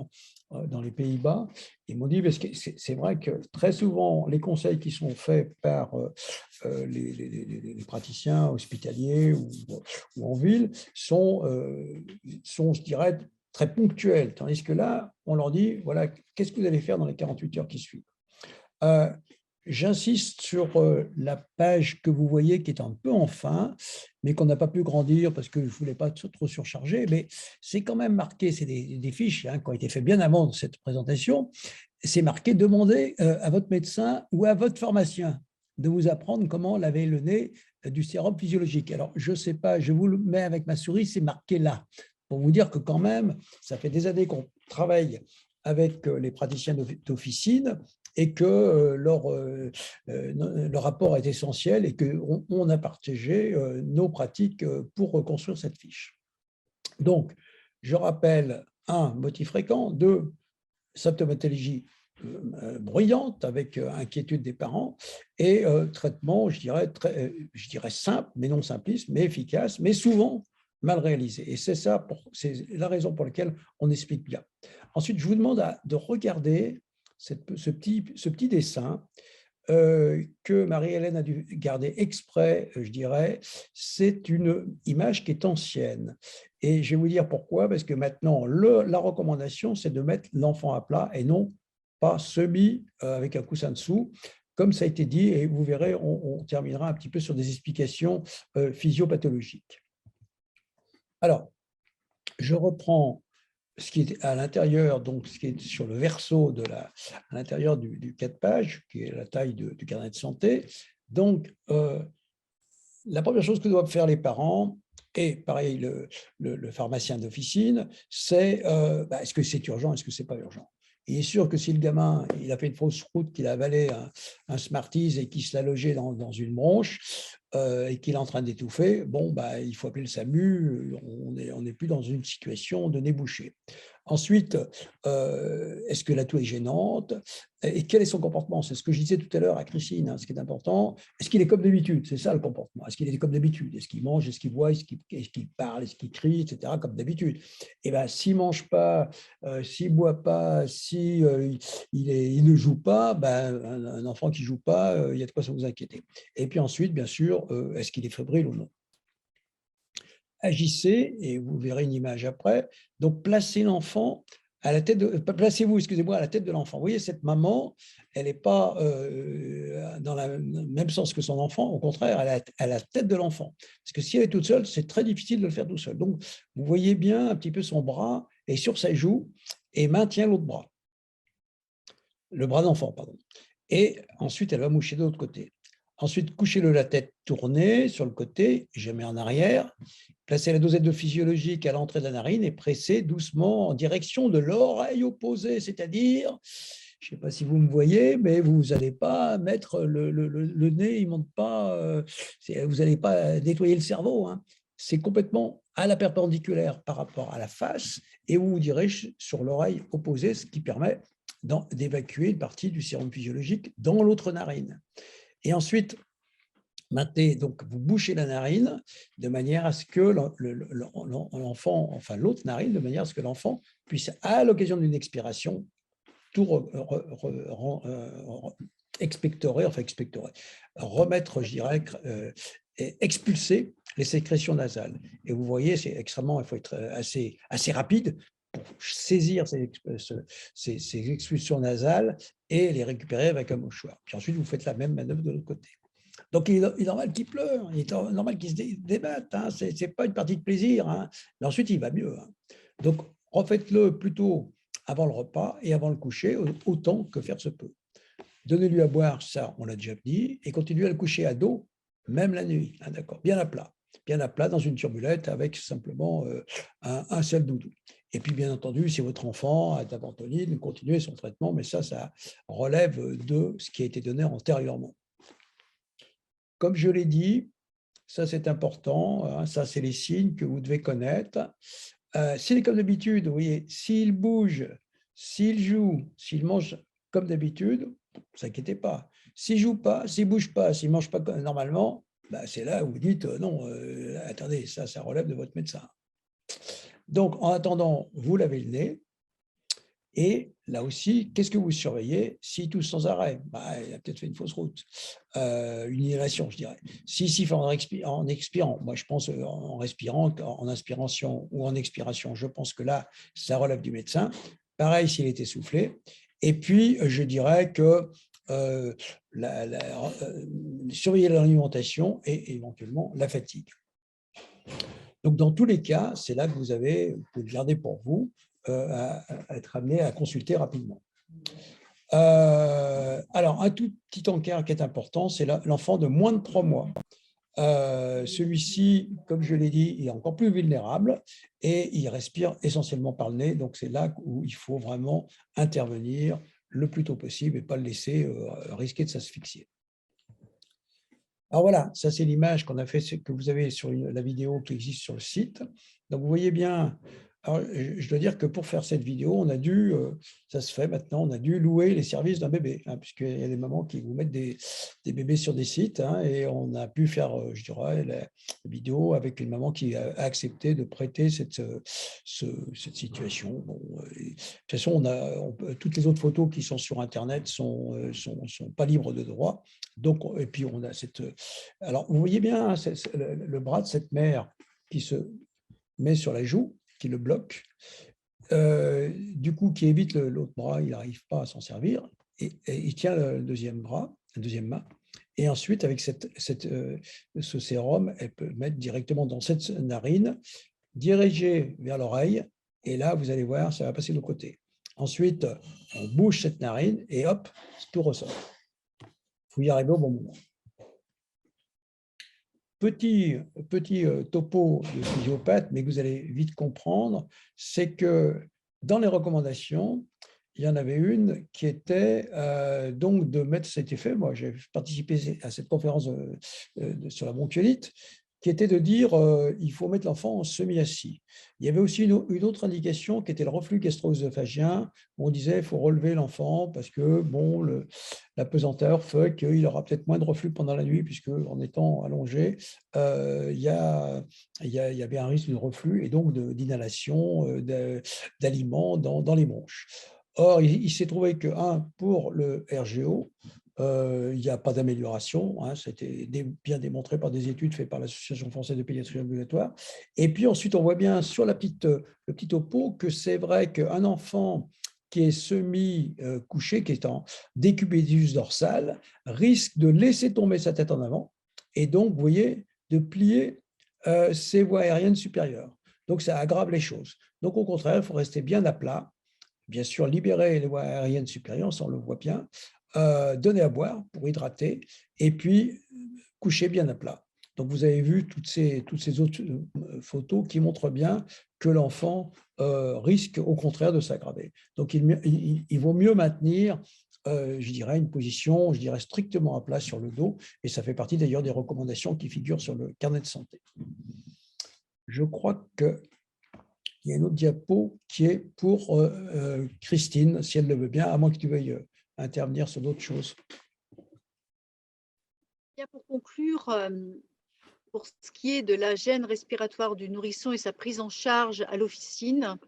dans les Pays-Bas, ils m'ont dit, parce que c'est vrai que très souvent, les conseils qui sont faits par les praticiens hospitaliers ou en ville sont, je dirais, très ponctuels. Tandis que là, on leur dit, voilà, qu'est-ce que vous allez faire dans les 48 heures qui suivent? J'insiste sur la page que vous voyez qui est un peu en fin, mais qu'on n'a pas pu grandir parce que je ne voulais pas trop surcharger, mais c'est quand même marqué, c'est des fiches qui ont été faites bien avant cette présentation, c'est marqué « Demandez à votre médecin ou à votre pharmacien de vous apprendre comment laver le nez du sérum physiologique ». Alors, je ne sais pas, je vous le mets avec ma souris, c'est marqué là, pour vous dire que quand même, ça fait des années qu'on travaille avec les praticiens d'officine et que leur rapport est essentiel et qu'on a partagé nos pratiques pour reconstruire cette fiche. Donc, je rappelle, 1, motif fréquent, 2, symptomatologie bruyante avec inquiétude des parents et traitement, je dirais simple, mais non simpliste, mais efficace, mais souvent mal réalisé. Et c'est la raison pour laquelle on explique bien. Ensuite, je vous demande de regarder ce petit dessin que Marie-Hélène a dû garder exprès, je dirais. C'est une image qui est ancienne. Et je vais vous dire pourquoi, parce que maintenant, la recommandation, c'est de mettre l'enfant à plat et non pas semi avec un coussin dessous, comme ça a été dit, et vous verrez, on terminera un petit peu sur des explications physiopathologiques. Alors, je reprends ce qui est à l'intérieur, donc ce qui est sur le verso à l'intérieur du 4 pages, qui est la taille du carnet de santé. Donc, la première chose que doivent faire les parents, et pareil le pharmacien d'officine, c'est est-ce que c'est urgent, est-ce que c'est pas urgent? Il est sûr que si le gamin il a fait une fausse route, qu'il a avalé un Smarties et qu'il se l'a logé dans une bronche et qu'il est en train d'étouffer, bon, il faut appeler le SAMU, on n'est plus dans une situation de nez bouché. Ensuite, est-ce que la toux est gênante? Et quel est son comportement? C'est ce que je disais tout à l'heure à Christine, hein, ce qui est important. Est-ce qu'il est comme d'habitude? C'est ça le comportement. Est-ce qu'il est comme d'habitude? Est-ce qu'il mange? Est-ce qu'il boit? Est-ce qu'il parle? Est-ce qu'il crie? Etc. comme d'habitude. Et bien, s'il ne mange pas, s'il ne boit pas, si il ne joue pas, ben, un enfant qui ne joue pas, il y a de quoi ça vous inquiéter. Et puis ensuite, bien sûr, est-ce qu'il est fébrile ou non? Agissez, et vous verrez une image après, donc placez l'enfant à la tête de, placez-vous, excusez-moi, à la tête de l'enfant. Vous voyez, cette maman, elle n'est pas dans le même sens que son enfant, au contraire, elle est à la tête de l'enfant. Parce que si elle est toute seule, c'est très difficile de le faire tout seul. Donc, vous voyez bien un petit peu son bras et sur sa joue, et maintient l'autre bras, le bras d'enfant, pardon. Et ensuite, elle va moucher de l'autre côté. Ensuite, couchez-le la tête tournée sur le côté, jamais en arrière. Placez la dosette de physiologique à l'entrée de la narine et pressez doucement en direction de l'oreille opposée, c'est-à-dire, je ne sais pas si vous me voyez, mais vous n'allez pas mettre le nez, il ne monte pas, vous n'allez pas nettoyer le cerveau. Hein. C'est complètement à la perpendiculaire par rapport à la face et vous vous dirigez sur l'oreille opposée, ce qui permet d'évacuer une partie du sérum physiologique dans l'autre narine. Et ensuite, maintenez, donc vous bouchez la narine de manière à ce que l'enfant, enfin l'autre narine, de manière à ce que l'enfant puisse, à l'occasion d'une expiration, tout expectorer, remettre, je dirais, expulser les sécrétions nasales. Et vous voyez, c'est extrêmement, il faut être assez rapide pour saisir ces expulsions nasales et les récupérer avec un mouchoir. Puis ensuite, vous faites la même manœuvre de l'autre côté. Donc, il est normal qu'il pleure, il est normal qu'il se débatte, hein, ce n'est pas une partie de plaisir. Hein. Mais ensuite, il va mieux. Hein. Donc, refaites-le plutôt avant le repas et avant le coucher, autant que faire se peut. Donnez-lui à boire, ça, on l'a déjà dit, et continuez à le coucher à dos, même la nuit, hein, d'accord, bien à plat dans une turbulette avec simplement un seul doudou. Et puis, bien entendu, si votre enfant a de la ventoline, continuez son traitement, mais ça relève de ce qui a été donné antérieurement. Comme je l'ai dit, ça c'est important, hein, ça c'est les signes que vous devez connaître. S'il est comme d'habitude, vous voyez, s'il bouge, s'il joue, s'il mange comme d'habitude, ne vous inquiétez pas. S'il ne joue pas, s'il ne bouge pas, s'il ne mange pas normalement, bah, c'est là où vous dites non, attendez, ça relève de votre médecin. Donc, en attendant, vous lavez le nez. Et là aussi, qu'est-ce que vous surveillez? S'il tousse sans arrêt, bah, il a peut-être fait une fausse route, une inhalation, je dirais. S'il siffle en expirant, moi je pense en respirant, en inspiration ou en expiration, je pense que là, ça relève du médecin. Pareil s'il est essoufflé. Et puis, je dirais que surveiller l'alimentation et éventuellement la fatigue. Donc, dans tous les cas, c'est là que vous pouvez le garder pour vous, à être amené à consulter rapidement. Alors, un tout petit encart qui est important, c'est l'enfant de moins de 3 mois. Celui-ci, comme je l'ai dit, est encore plus vulnérable et il respire essentiellement par le nez. Donc, c'est là où il faut vraiment intervenir le plus tôt possible et pas le laisser risquer de s'asphyxier. Alors voilà, ça c'est l'image qu'on a fait, que vous avez sur la vidéo qui existe sur le site. Donc vous voyez bien, alors, je dois dire que pour faire cette vidéo, on a dû, ça se fait maintenant, on a dû louer les services d'un bébé, hein, puisqu'il y a des mamans qui vous mettent des bébés sur des sites, hein, et on a pu faire, je dirais, la vidéo avec une maman qui a accepté de prêter cette situation. Bon, de toute façon, toutes les autres photos qui sont sur Internet sont pas libres de droit. Donc, et puis on a alors vous voyez bien, hein, le bras de cette mère qui se met sur la joue, qui le bloque, du coup qui évite l'autre bras, il n'arrive pas à s'en servir, et il tient le deuxième bras, la deuxième main, et ensuite avec ce sérum, elle peut le mettre directement dans cette narine, diriger vers l'oreille, et là vous allez voir, ça va passer de l'autre côté. Ensuite, on bouge cette narine, et hop, tout ressort. Il faut y arriver au bon moment. Petit topo de physiopathe, mais que vous allez vite comprendre, c'est que dans les recommandations, il y en avait une qui était donc de mettre cet effet. Moi, j'ai participé à cette conférence sur la bronchiolite. qui était de dire il faut mettre l'enfant en semi-assis. Il y avait aussi une autre indication qui était le reflux gastro-œsophagien, où on disait il faut relever l'enfant parce que bon, la pesanteur fait qu'il aura peut-être moins de reflux pendant la nuit, puisque en étant allongé, il y avait un risque de reflux et donc d'inhalation d'aliments dans les bronches. Or, il s'est trouvé que, pour le RGO, il n'y a pas d'amélioration, hein, c'était bien démontré par des études faites par l'Association française de pédiatrie ambulatoire. Et puis ensuite, on voit bien sur le petit topo que c'est vrai qu'un enfant qui est semi-couché, qui est en décubitus dorsal, risque de laisser tomber sa tête en avant et donc, vous voyez, de plier ses voies aériennes supérieures. Donc, ça aggrave les choses. Donc, au contraire, il faut rester bien à plat, bien sûr, libérer les voies aériennes supérieures, ça on le voit bien, donner à boire pour hydrater, et puis coucher bien à plat. Donc, vous avez vu toutes ces autres photos qui montrent bien que l'enfant risque au contraire de s'aggraver. Donc, il vaut mieux maintenir, je dirais, une position, je dirais, strictement à plat sur le dos, et ça fait partie d'ailleurs des recommandations qui figurent sur le carnet de santé. Je crois que il y a une autre diapo qui est pour Christine, si elle le veut bien, à moins que tu veuilles intervenir sur d'autres choses. Pour conclure, pour ce qui est de la gêne respiratoire du nourrisson et sa prise en charge à l'officine,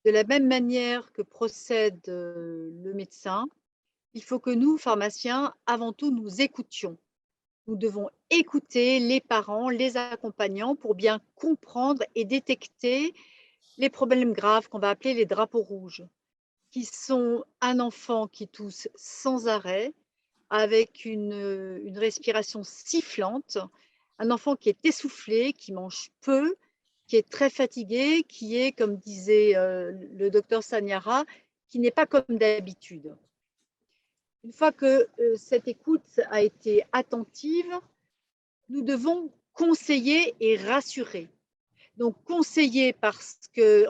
de la même manière que procède le médecin, il faut que nous, pharmaciens, avant tout, nous écoutions. Nous devons écouter les parents, les accompagnants pour bien comprendre et détecter les problèmes graves qu'on va appeler les drapeaux rouges, qui sont un enfant qui tousse sans arrêt, avec une respiration sifflante, un enfant qui est essoufflé, qui mange peu, qui est très fatigué, qui est, comme disait le docteur Sanyara, qui n'est pas comme d'habitude. Une fois que cette écoute a été attentive, nous devons conseiller et rassurer. Donc, conseiller parce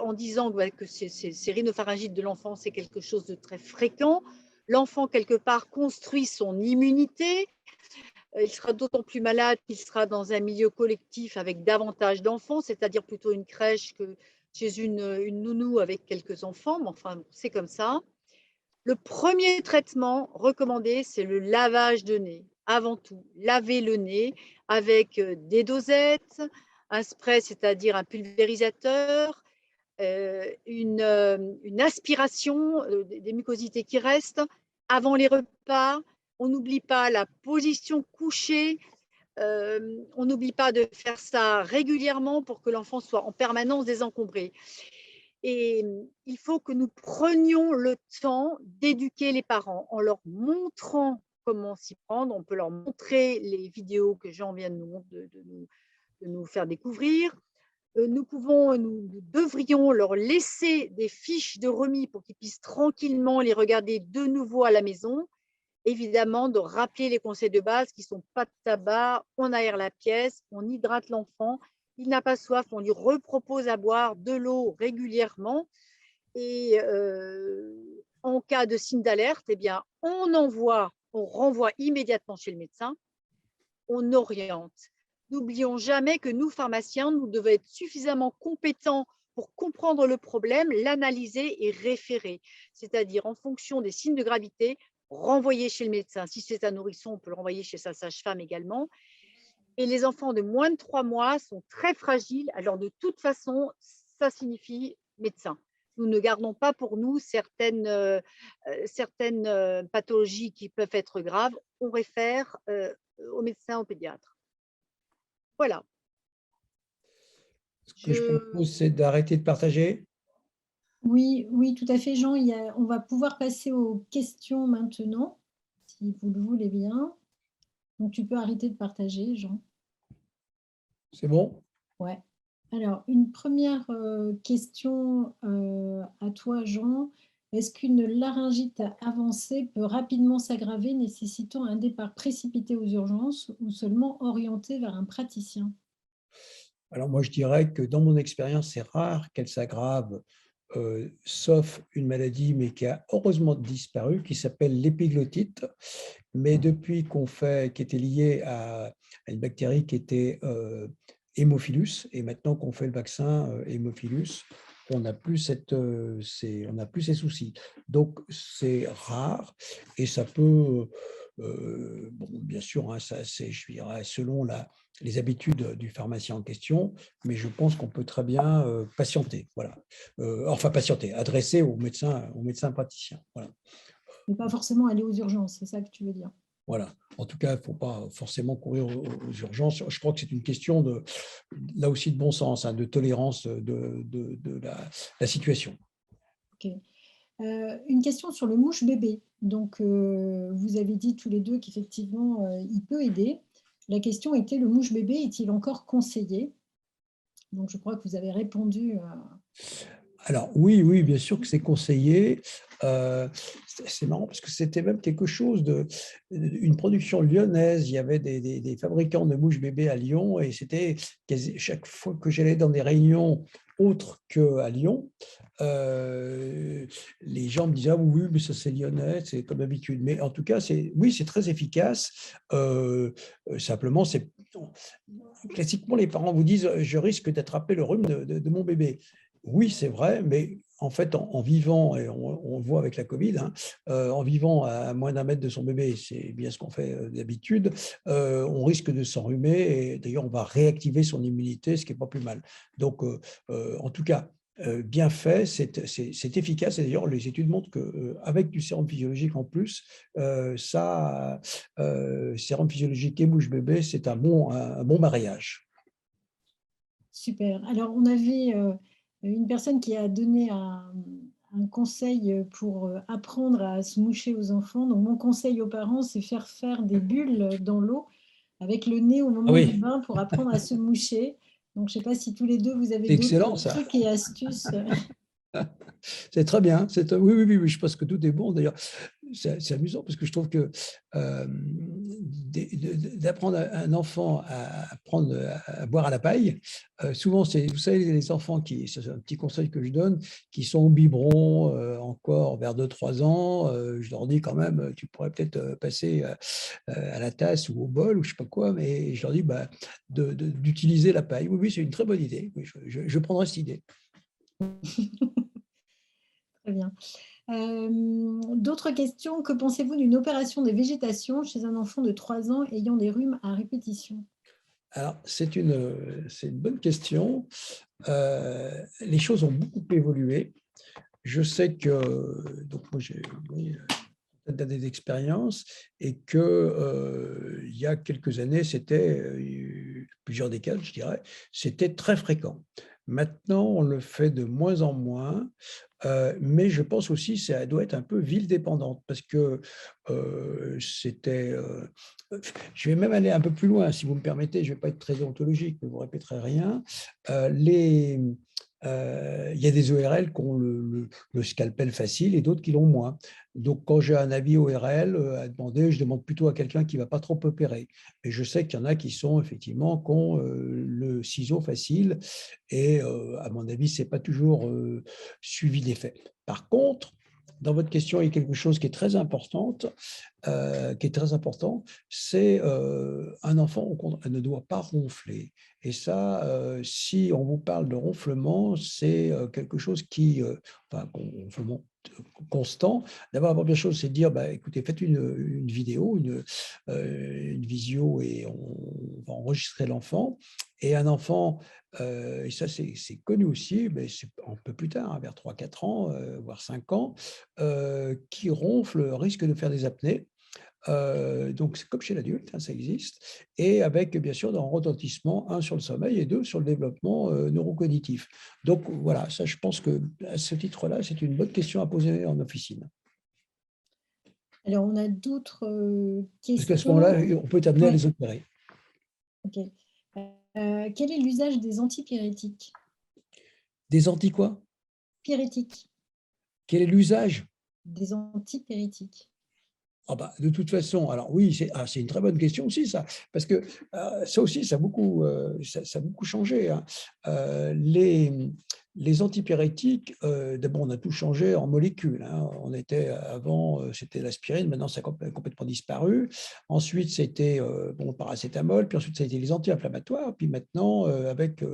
en disant que ces rhinopharyngites de l'enfant, c'est quelque chose de très fréquent. L'enfant, quelque part, construit son immunité. Il sera d'autant plus malade qu'il sera dans un milieu collectif avec davantage d'enfants, c'est-à-dire plutôt une crèche que chez une nounou avec quelques enfants. Mais enfin, c'est comme ça. Le premier traitement recommandé, c'est le lavage de nez. Avant tout, laver le nez avec des dosettes, un spray, c'est-à-dire un pulvérisateur, une aspiration des mucosités qui restent avant les repas. On n'oublie pas la position couchée. On n'oublie pas de faire ça régulièrement pour que l'enfant soit en permanence désencombré. Et il faut que nous prenions le temps d'éduquer les parents en leur montrant comment s'y prendre. On peut leur montrer les vidéos que Jean vient de nous faire découvrir. Nous devrions leur laisser des fiches de remis pour qu'ils puissent tranquillement les regarder de nouveau à la maison. Évidemment, de rappeler les conseils de base qui sont pas de tabac, on aère la pièce, on hydrate l'enfant, il n'a pas soif, on lui repropose à boire de l'eau régulièrement. Et en cas de signe d'alerte, eh bien, on renvoie immédiatement chez le médecin, on oriente. N'oublions jamais que nous, pharmaciens, nous devons être suffisamment compétents pour comprendre le problème, l'analyser et référer. C'est-à-dire, en fonction des signes de gravité, renvoyer chez le médecin. Si c'est un nourrisson, on peut le renvoyer chez sa sage-femme également. Et les enfants de moins de 3 mois sont très fragiles. Alors, de toute façon, ça signifie médecin. Nous ne gardons pas pour nous certaines pathologies qui peuvent être graves. On réfère au médecin, au pédiatre. Voilà. Ce que je propose, c'est d'arrêter de partager. Oui, oui, tout à fait, Jean. On va pouvoir passer aux questions maintenant, si vous le voulez bien. Donc, tu peux arrêter de partager, Jean. C'est bon? Ouais. Alors, une première question à toi, Jean. Est-ce qu'une laryngite avancée peut rapidement s'aggraver, nécessitant un départ précipité aux urgences ou seulement orienté vers un praticien? Alors moi, je dirais que dans mon expérience, c'est rare qu'elle s'aggrave sauf une maladie, mais qui a heureusement disparu, qui s'appelle l'épiglottite. Mais depuis qui était liée à une bactérie qui était Haemophilus, et maintenant qu'on fait le vaccin Haemophilus, on n'a plus ces soucis. Donc, c'est rare et ça peut, bon, bien sûr, hein, je dirais, selon les habitudes du pharmacien en question, mais je pense qu'on peut très bien patienter. Voilà. Enfin, patienter, adresser au médecin praticien. Voilà. Mais pas forcément aller aux urgences, c'est ça que tu veux dire? Voilà. En tout cas, il ne faut pas forcément courir aux urgences. Je crois que c'est une question là aussi de bon sens, hein, de tolérance de la situation. Ok. Une question sur le mouche bébé. Donc, vous avez dit tous les deux qu'effectivement, il peut aider. La question était, le mouche bébé est-il encore conseillé? Donc, je crois que vous avez répondu. Alors oui, bien sûr que c'est conseillé. C'est marrant parce que c'était même quelque chose une production lyonnaise. Il y avait des fabricants de mouches bébés à Lyon et c'était chaque fois que j'allais dans des réunions autres qu'à Lyon, les gens me disaient ah, oui, mais ça c'est lyonnais, c'est comme d'habitude. Mais en tout cas, oui, c'est très efficace. Simplement, classiquement, les parents vous disent je risque d'attraper le rhume de mon bébé. Oui, c'est vrai, mais en fait, en vivant, et on le voit avec la Covid, hein, en vivant à moins d'1 mètre de son bébé, c'est bien ce qu'on fait d'habitude, on risque de s'enrhumer et d'ailleurs, on va réactiver son immunité, ce qui n'est pas plus mal. Donc, en tout cas, bien fait, c'est efficace. Et d'ailleurs, les études montrent qu'avec du sérum physiologique en plus, sérum physiologique et mouche bébé, c'est un bon mariage. Super. Alors, on avait une personne qui a donné un conseil pour apprendre à se moucher aux enfants. Donc, mon conseil aux parents, c'est faire des bulles dans l'eau avec le nez au moment du bain pour apprendre à se moucher. Donc, je ne sais pas si tous les deux, vous avez d'autres trucs et astuces. C'est très bien. Oui, je pense que tout est bon. D'ailleurs, c'est amusant parce que je trouve que d'apprendre à un enfant à boire à la paille, souvent, vous savez, les enfants c'est un petit conseil que je donne, qui sont au biberon encore vers 2-3 ans, je leur dis quand même, tu pourrais peut-être passer à la tasse ou au bol ou je ne sais pas quoi, mais je leur dis d'utiliser la paille. Oui, c'est une très bonne idée. Oui, je prendrai cette idée. Très bien. D'autres questions. Que pensez-vous d'une opération de végétation chez un enfant de 3 ans ayant des rhumes à répétition? Alors, c'est une bonne question. Les choses ont beaucoup évolué. Je sais que, donc moi j'ai peut-être d'années d'expérience et que il y a quelques années, c'était plusieurs décades, je dirais, c'était très fréquent. Maintenant, on le fait de moins en moins, mais je pense aussi que ça doit être un peu ville dépendante parce que je vais même aller un peu plus loin, si vous me permettez, je ne vais pas être très déontologique, mais vous ne répéterez rien. Il y a des ORL qui ont le scalpel facile et d'autres qui l'ont moins. Donc, quand j'ai un avis ORL à demander, je demande plutôt à quelqu'un qui ne va pas trop opérer. Et je sais qu'il y en a qui sont effectivement qui ont le ciseau facile et à mon avis, ce n'est pas toujours suivi d'effet. Par contre, dans votre question, il y a quelque chose qui est très important, c'est un enfant ne doit pas ronfler. Et ça, si on vous parle de ronflement, c'est quelque chose ronflement constant. D'abord, la première chose, c'est de dire, écoutez, faites une vidéo, une visio et on va enregistrer l'enfant. Et un enfant, et ça c'est connu aussi, mais c'est un peu plus tard, hein, vers 3-4 ans, voire 5 ans, qui ronfle risque de faire des apnées. Donc, c'est comme chez l'adulte, hein, ça existe, et avec bien sûr un retentissement, 1 sur le sommeil et 2 sur le développement neurocognitif. Donc voilà, ça je pense que à ce titre-là, c'est une bonne question à poser en officine. Alors, on a d'autres questions. Parce qu'à ce moment-là, on peut t'amener à les opérer. Ok. Quel est l'usage des antipyrétiques? Des anti quoi? Pyrétiques. Quel est l'usage? Des antipyrétiques. De toute façon, alors oui, c'est une très bonne question aussi, ça, parce que ça aussi, ça a beaucoup changé. Hein. Les antipyrétiques, d'abord, on a tout changé en molécules. Hein. On était avant, c'était l'aspirine, maintenant ça a complètement disparu. Ensuite, c'était bon, le paracétamol, puis ensuite ça a été les anti-inflammatoires, puis maintenant avec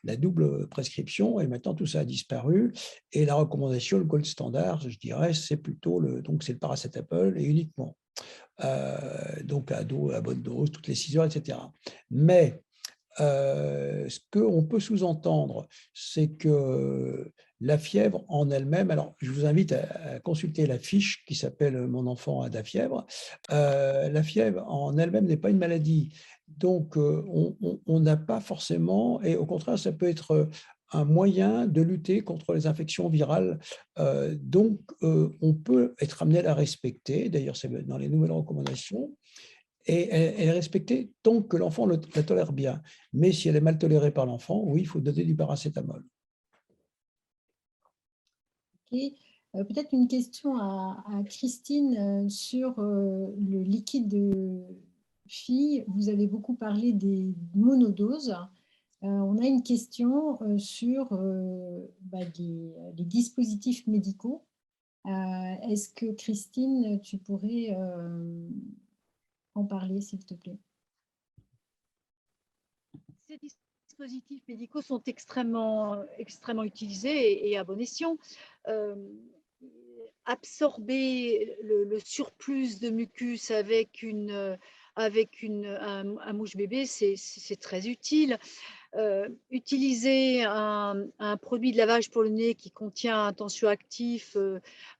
la double prescription, et maintenant tout ça a disparu. Et la recommandation, le gold standard, je dirais, c'est plutôt donc c'est le paracétamol et uniquement. Donc à bonne dose, toutes les 6 heures, etc. Mais ce qu'on peut sous-entendre, c'est que la fièvre en elle-même, alors je vous invite à consulter la fiche qui s'appelle « Mon enfant a de la fièvre ». La fièvre en elle-même n'est pas une maladie. Donc, on n'a pas forcément, et au contraire, ça peut être un moyen de lutter contre les infections virales. Donc, on peut être amené à la respecter. D'ailleurs, c'est dans les nouvelles recommandations. Et elle est respectée tant que l'enfant la tolère bien. Mais si elle est mal tolérée par l'enfant, oui, il faut donner du paracétamol. Okay. Peut-être une question à Christine sur le liquide de fille. Vous avez beaucoup parlé des monodoses. On a une question sur les dispositifs médicaux. Est-ce que Christine, tu pourrais en parler, s'il te plaît? Ces dispositifs médicaux sont extrêmement utilisés et à bon escient. Absorber le surplus de mucus avec un mouche bébé, c'est très utile. Utiliser un produit de lavage pour le nez qui contient un tensioactif,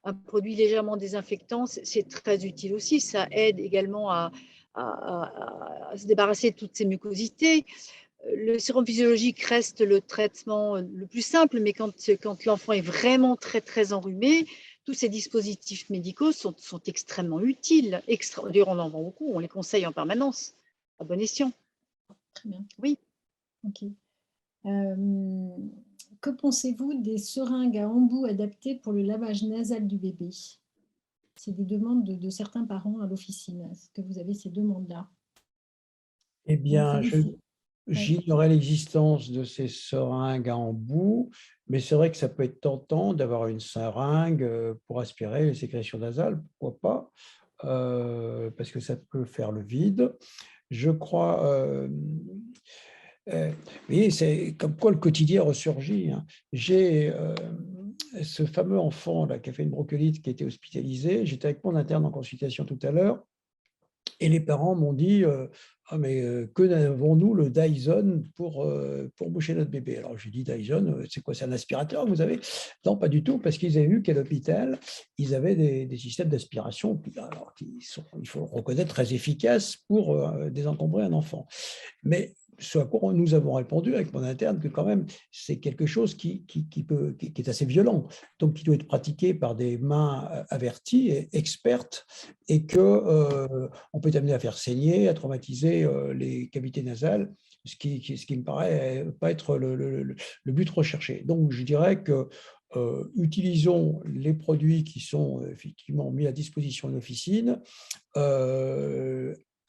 un produit légèrement désinfectant, c'est très utile aussi. Ça aide également à se débarrasser de toutes ces mucosités. Le sérum physiologique reste le traitement le plus simple, mais quand l'enfant est vraiment très, très enrhumé, tous ces dispositifs médicaux sont extrêmement utiles. D'ailleurs, on en vend beaucoup, on les conseille en permanence, à bon escient. Très bien. Oui. Ok. Que pensez-vous des seringues à embout adaptées pour le lavage nasal du bébé? C'est des demandes de certains parents à l'officine. Est-ce que vous avez ces demandes-là? Eh bien, j'ignorais l'existence de ces seringues à embout, mais c'est vrai que ça peut être tentant d'avoir une seringue pour aspirer les sécrétions nasales, pourquoi pas, parce que ça peut faire le vide. Je crois, vous voyez, c'est comme quoi le quotidien ressurgit. Hein. J'ai ce fameux enfant là, qui a fait une bronchiolite, qui a été hospitalisé. J'étais avec mon interne en consultation tout à l'heure. Et les parents m'ont dit ah, mais que n'avons-nous le Dyson pour boucher notre bébé? Alors, j'ai dit Dyson, c'est quoi? C'est un aspirateur que vous avez? Non, pas du tout, parce qu'ils avaient vu qu'à l'hôpital, ils avaient des systèmes d'aspiration il faut reconnaître, très efficaces pour désencombrer un enfant. Mais ce à quoi nous avons répondu avec mon interne, que quand même, c'est quelque chose qui est assez violent, donc qui doit être pratiqué par des mains averties et expertes, et qu'on peut être amené à faire saigner, à traumatiser les cavités nasales, ce qui me paraît pas être le but recherché. Donc, je dirais que utilisons les produits qui sont effectivement mis à disposition de l'officine.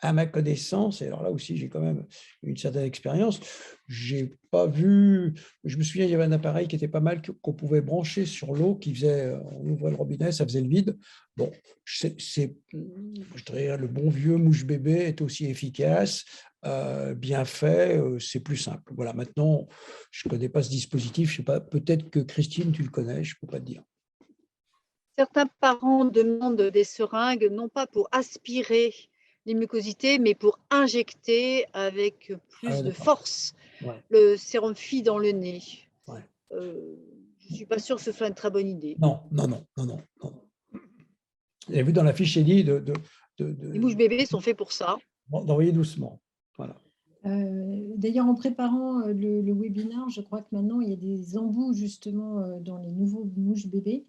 À ma connaissance, et alors là aussi j'ai quand même une certaine expérience, j'ai pas vu, je me souviens il y avait un appareil qui était pas mal qu'on pouvait brancher sur l'eau, qui faisait, on ouvrait le robinet, ça faisait le vide. Bon, je dirais le bon vieux mouche bébé est aussi efficace, bien fait, c'est plus simple. Voilà, maintenant je connais pas ce dispositif, je sais pas, peut-être que Christine tu le connais, je peux pas te dire. Certains parents demandent des seringues, non pas pour aspirer les mucosités, mais pour injecter avec plus de force le sérum FI dans le nez. Ouais. Je ne suis pas sûre que ce soit une très bonne idée. Non. Vous avez vu dans la fiche, c'est dit les mouches bébés sont faits pour ça. D'envoyer doucement. Voilà. D'ailleurs, en préparant le webinaire, je crois que maintenant, il y a des embouts justement dans les nouveaux mouches bébés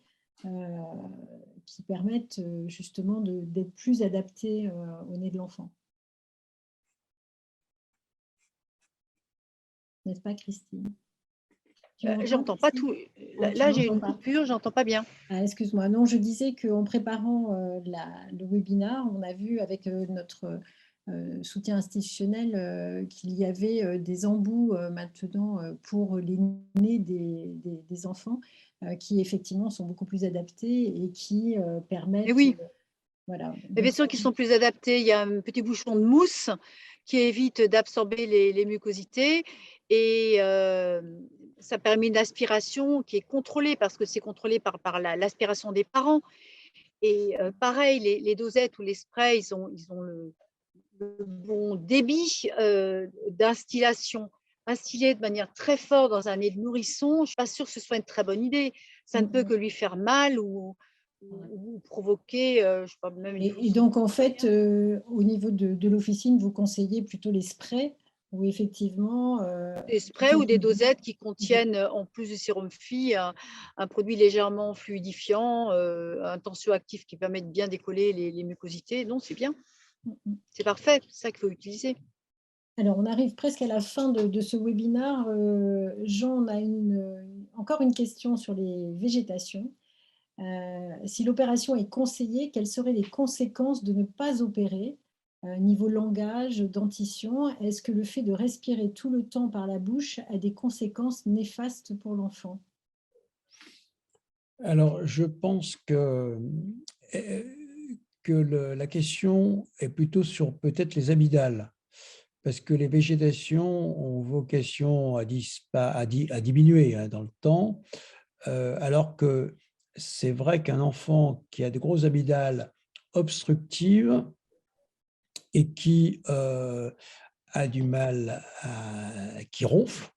qui permettent justement d'être plus adaptés au nez de l'enfant. N'est-ce pas, Christine? J'entends pas tout. Là, j'ai une coupure, j'entends pas bien. Ah, excuse-moi. Non, je disais qu'en préparant le webinaire, on a vu avec notre soutien institutionnel qu'il y avait des embouts maintenant pour les nez des enfants qui effectivement sont beaucoup plus adaptés et qui Et permettent… oui, voilà. mais bien Donc, sûr qu'ils sont plus adaptés. Il y a un petit bouchon de mousse qui évite d'absorber les mucosités et ça permet une aspiration qui est contrôlée parce que c'est contrôlé par l'aspiration des parents. Et pareil, les dosettes ou les sprays, ils ont le bon débit d'instillation. Instiller de manière très forte dans un nez de nourrisson, je ne suis pas sûre que ce soit une très bonne idée. Ça ne peut que lui faire mal ou provoquer, je sais pas, même une et fausse donc, en couche fait, derrière. au niveau de l'officine, vous conseillez plutôt les sprays où effectivement… Des sprays ou des dosettes qui contiennent, en plus du sérum Phi, un produit légèrement fluidifiant, un tensioactif qui permet de bien décoller les mucosités. Non, c'est bien, c'est parfait, c'est ça qu'il faut utiliser. Alors, on arrive presque à la fin de ce webinaire. Jean, on a encore une question sur les végétations. Si l'opération est conseillée, quelles seraient les conséquences de ne pas opérer niveau langage, dentition? Est-ce que le fait de respirer tout le temps par la bouche a des conséquences néfastes pour l'enfant? Alors, je pense que la question est plutôt sur peut-être les amygdales, parce que les végétations ont vocation à diminuer dans le temps, alors que c'est vrai qu'un enfant qui a de grosses amygdales obstructives et qui a du mal, qui ronfle,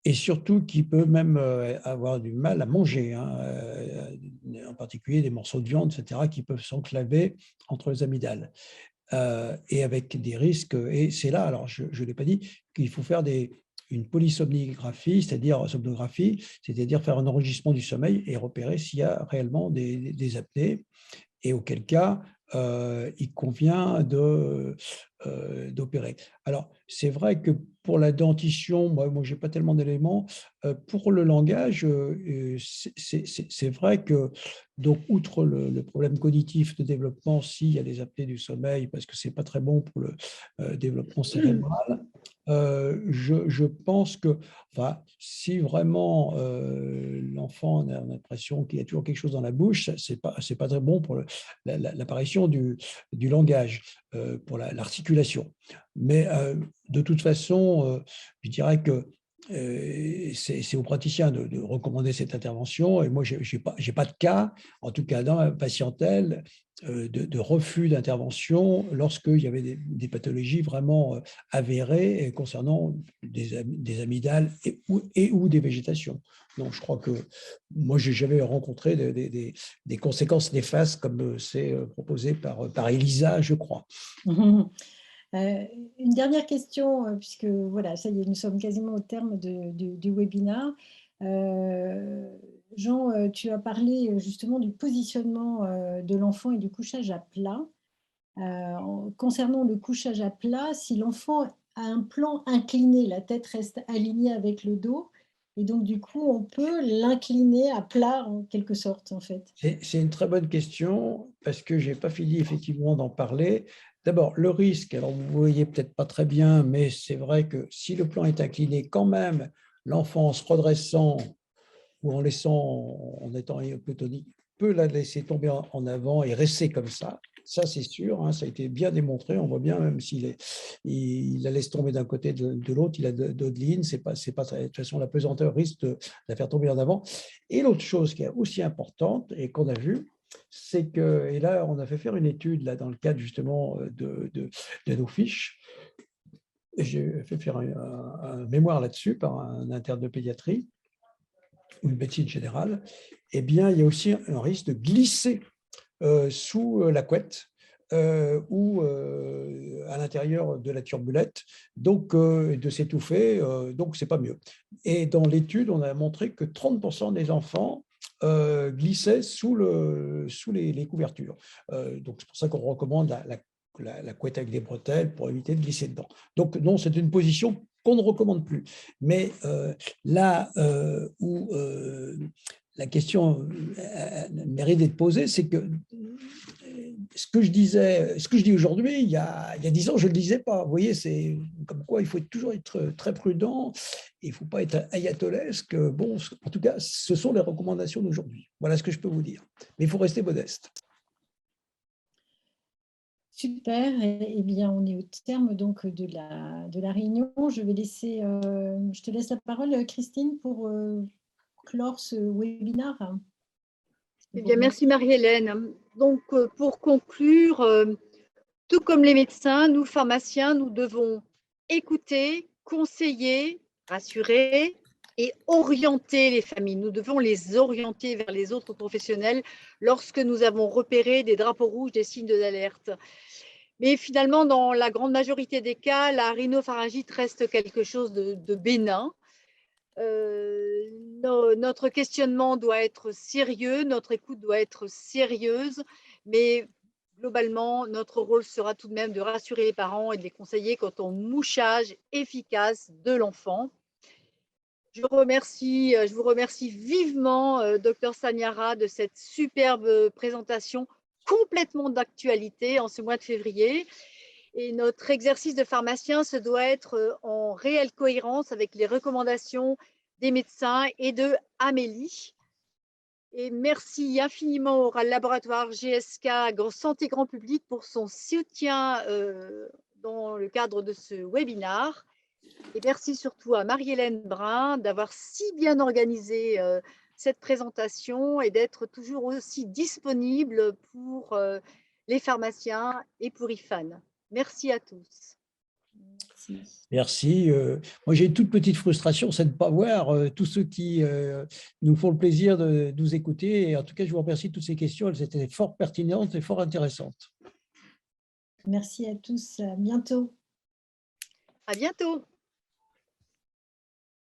et surtout qui peut même avoir du mal à manger, hein, en particulier des morceaux de viande, etc., qui peuvent s'enclaver entre les amygdales. Et avec des risques, et c'est là, alors je ne l'ai pas dit, qu'il faut faire une polysomnographie, c'est-à-dire faire un enregistrement du sommeil et repérer s'il y a réellement des apnées, et auquel cas, il convient d'opérer. Alors, c'est vrai que pour la dentition, moi je n'ai pas tellement d'éléments. Pour le langage, c'est vrai que, donc, outre le problème cognitif de développement, s'il y a des apnées du sommeil, parce que ce n'est pas très bon pour le développement cérébral, je pense que, enfin, si vraiment l'enfant a l'impression qu'il y a toujours quelque chose dans la bouche, ce n'est pas très bon pour l'apparition du langage, pour l'articulation. Mais de toute façon, je dirais que c'est aux praticiens de recommander cette intervention. Et moi, je n'ai pas de cas, en tout cas dans ma patientèle, de refus d'intervention lorsqu'il y avait des pathologies vraiment avérées concernant des amygdales ou des végétations. Donc, je crois que moi, je n'ai jamais rencontré des conséquences néfastes comme c'est proposé par Elisa, je crois. Une dernière question, puisque voilà, ça y est, nous sommes quasiment au terme du webinaire. Jean, tu as parlé justement du positionnement de l'enfant et du couchage à plat. Concernant le couchage à plat, si l'enfant a un plan incliné, la tête reste alignée avec le dos, et donc du coup, on peut l'incliner à plat en quelque sorte, en fait. C'est une très bonne question, parce que je n'ai pas fini effectivement d'en parler. D'abord, le risque, alors vous ne voyez peut-être pas très bien, mais c'est vrai que si le plan est incliné, quand même, l'enfant en se redressant ou en étant hypotonique, peut la laisser tomber en avant et rester comme ça. Ça, c'est sûr, hein, ça a été bien démontré. On voit bien, même il la laisse tomber d'un côté, de l'autre, il a d'autres lignes. De toute façon, la pesanteur risque de la faire tomber en avant. Et l'autre chose qui est aussi importante et qu'on a vue, c'est que, et là, on a fait faire une étude là, dans le cadre justement de nos fiches. J'ai fait faire un mémoire là-dessus par un interne de pédiatrie ou une médecine générale. Eh bien, il y a aussi un risque de glisser sous la couette ou à l'intérieur de la turbulette, donc de s'étouffer, donc c'est pas mieux. Et dans l'étude, on a montré que 30% des enfants glissaient sous les couvertures. Donc c'est pour ça qu'on recommande la couette avec des bretelles pour éviter de glisser dedans. Donc non, c'est une position qu'on ne recommande plus. Mais là où la question mérite d'être posée, c'est que ce que je dis aujourd'hui, il y a 10 ans, je ne le disais pas. Vous voyez, c'est comme quoi il faut toujours être très prudent, il ne faut pas être ayatollahesque. Bon, en tout cas, ce sont les recommandations d'aujourd'hui. Voilà ce que je peux vous dire. Mais il faut rester modeste. Super. Eh bien, on est au terme donc de la réunion. Je te laisse la parole, Christine, pour clore ce webinaire. Eh bien, merci Marie-Hélène. Donc, pour conclure, tout comme les médecins, nous, pharmaciens, nous devons écouter, conseiller, rassurer et orienter les familles. Nous devons les orienter vers les autres professionnels lorsque nous avons repéré des drapeaux rouges, des signes d'alerte. Mais finalement, dans la grande majorité des cas, la rhinopharyngite reste quelque chose de bénin. Notre questionnement doit être sérieux, notre écoute doit être sérieuse, mais globalement, notre rôle sera tout de même de rassurer les parents et de les conseiller quant au mouchage efficace de l'enfant. Je vous remercie vivement, Dr Sanyara, de cette superbe présentation complètement d'actualité en ce mois de février. Et notre exercice de pharmacien se doit être en réelle cohérence avec les recommandations des médecins et de Amélie. Et merci infiniment au laboratoire GSK Santé Grand Public pour son soutien dans le cadre de ce webinaire. Et merci surtout à Marie-Hélène Brun d'avoir si bien organisé cette présentation et d'être toujours aussi disponible pour les pharmaciens et pour IFAN. Merci à tous. Merci. Moi, j'ai une toute petite frustration, c'est de ne pas voir tous ceux qui nous font le plaisir de nous écouter. Et en tout cas, je vous remercie de toutes ces questions. Elles étaient fort pertinentes et fort intéressantes. Merci à tous. À bientôt. À bientôt.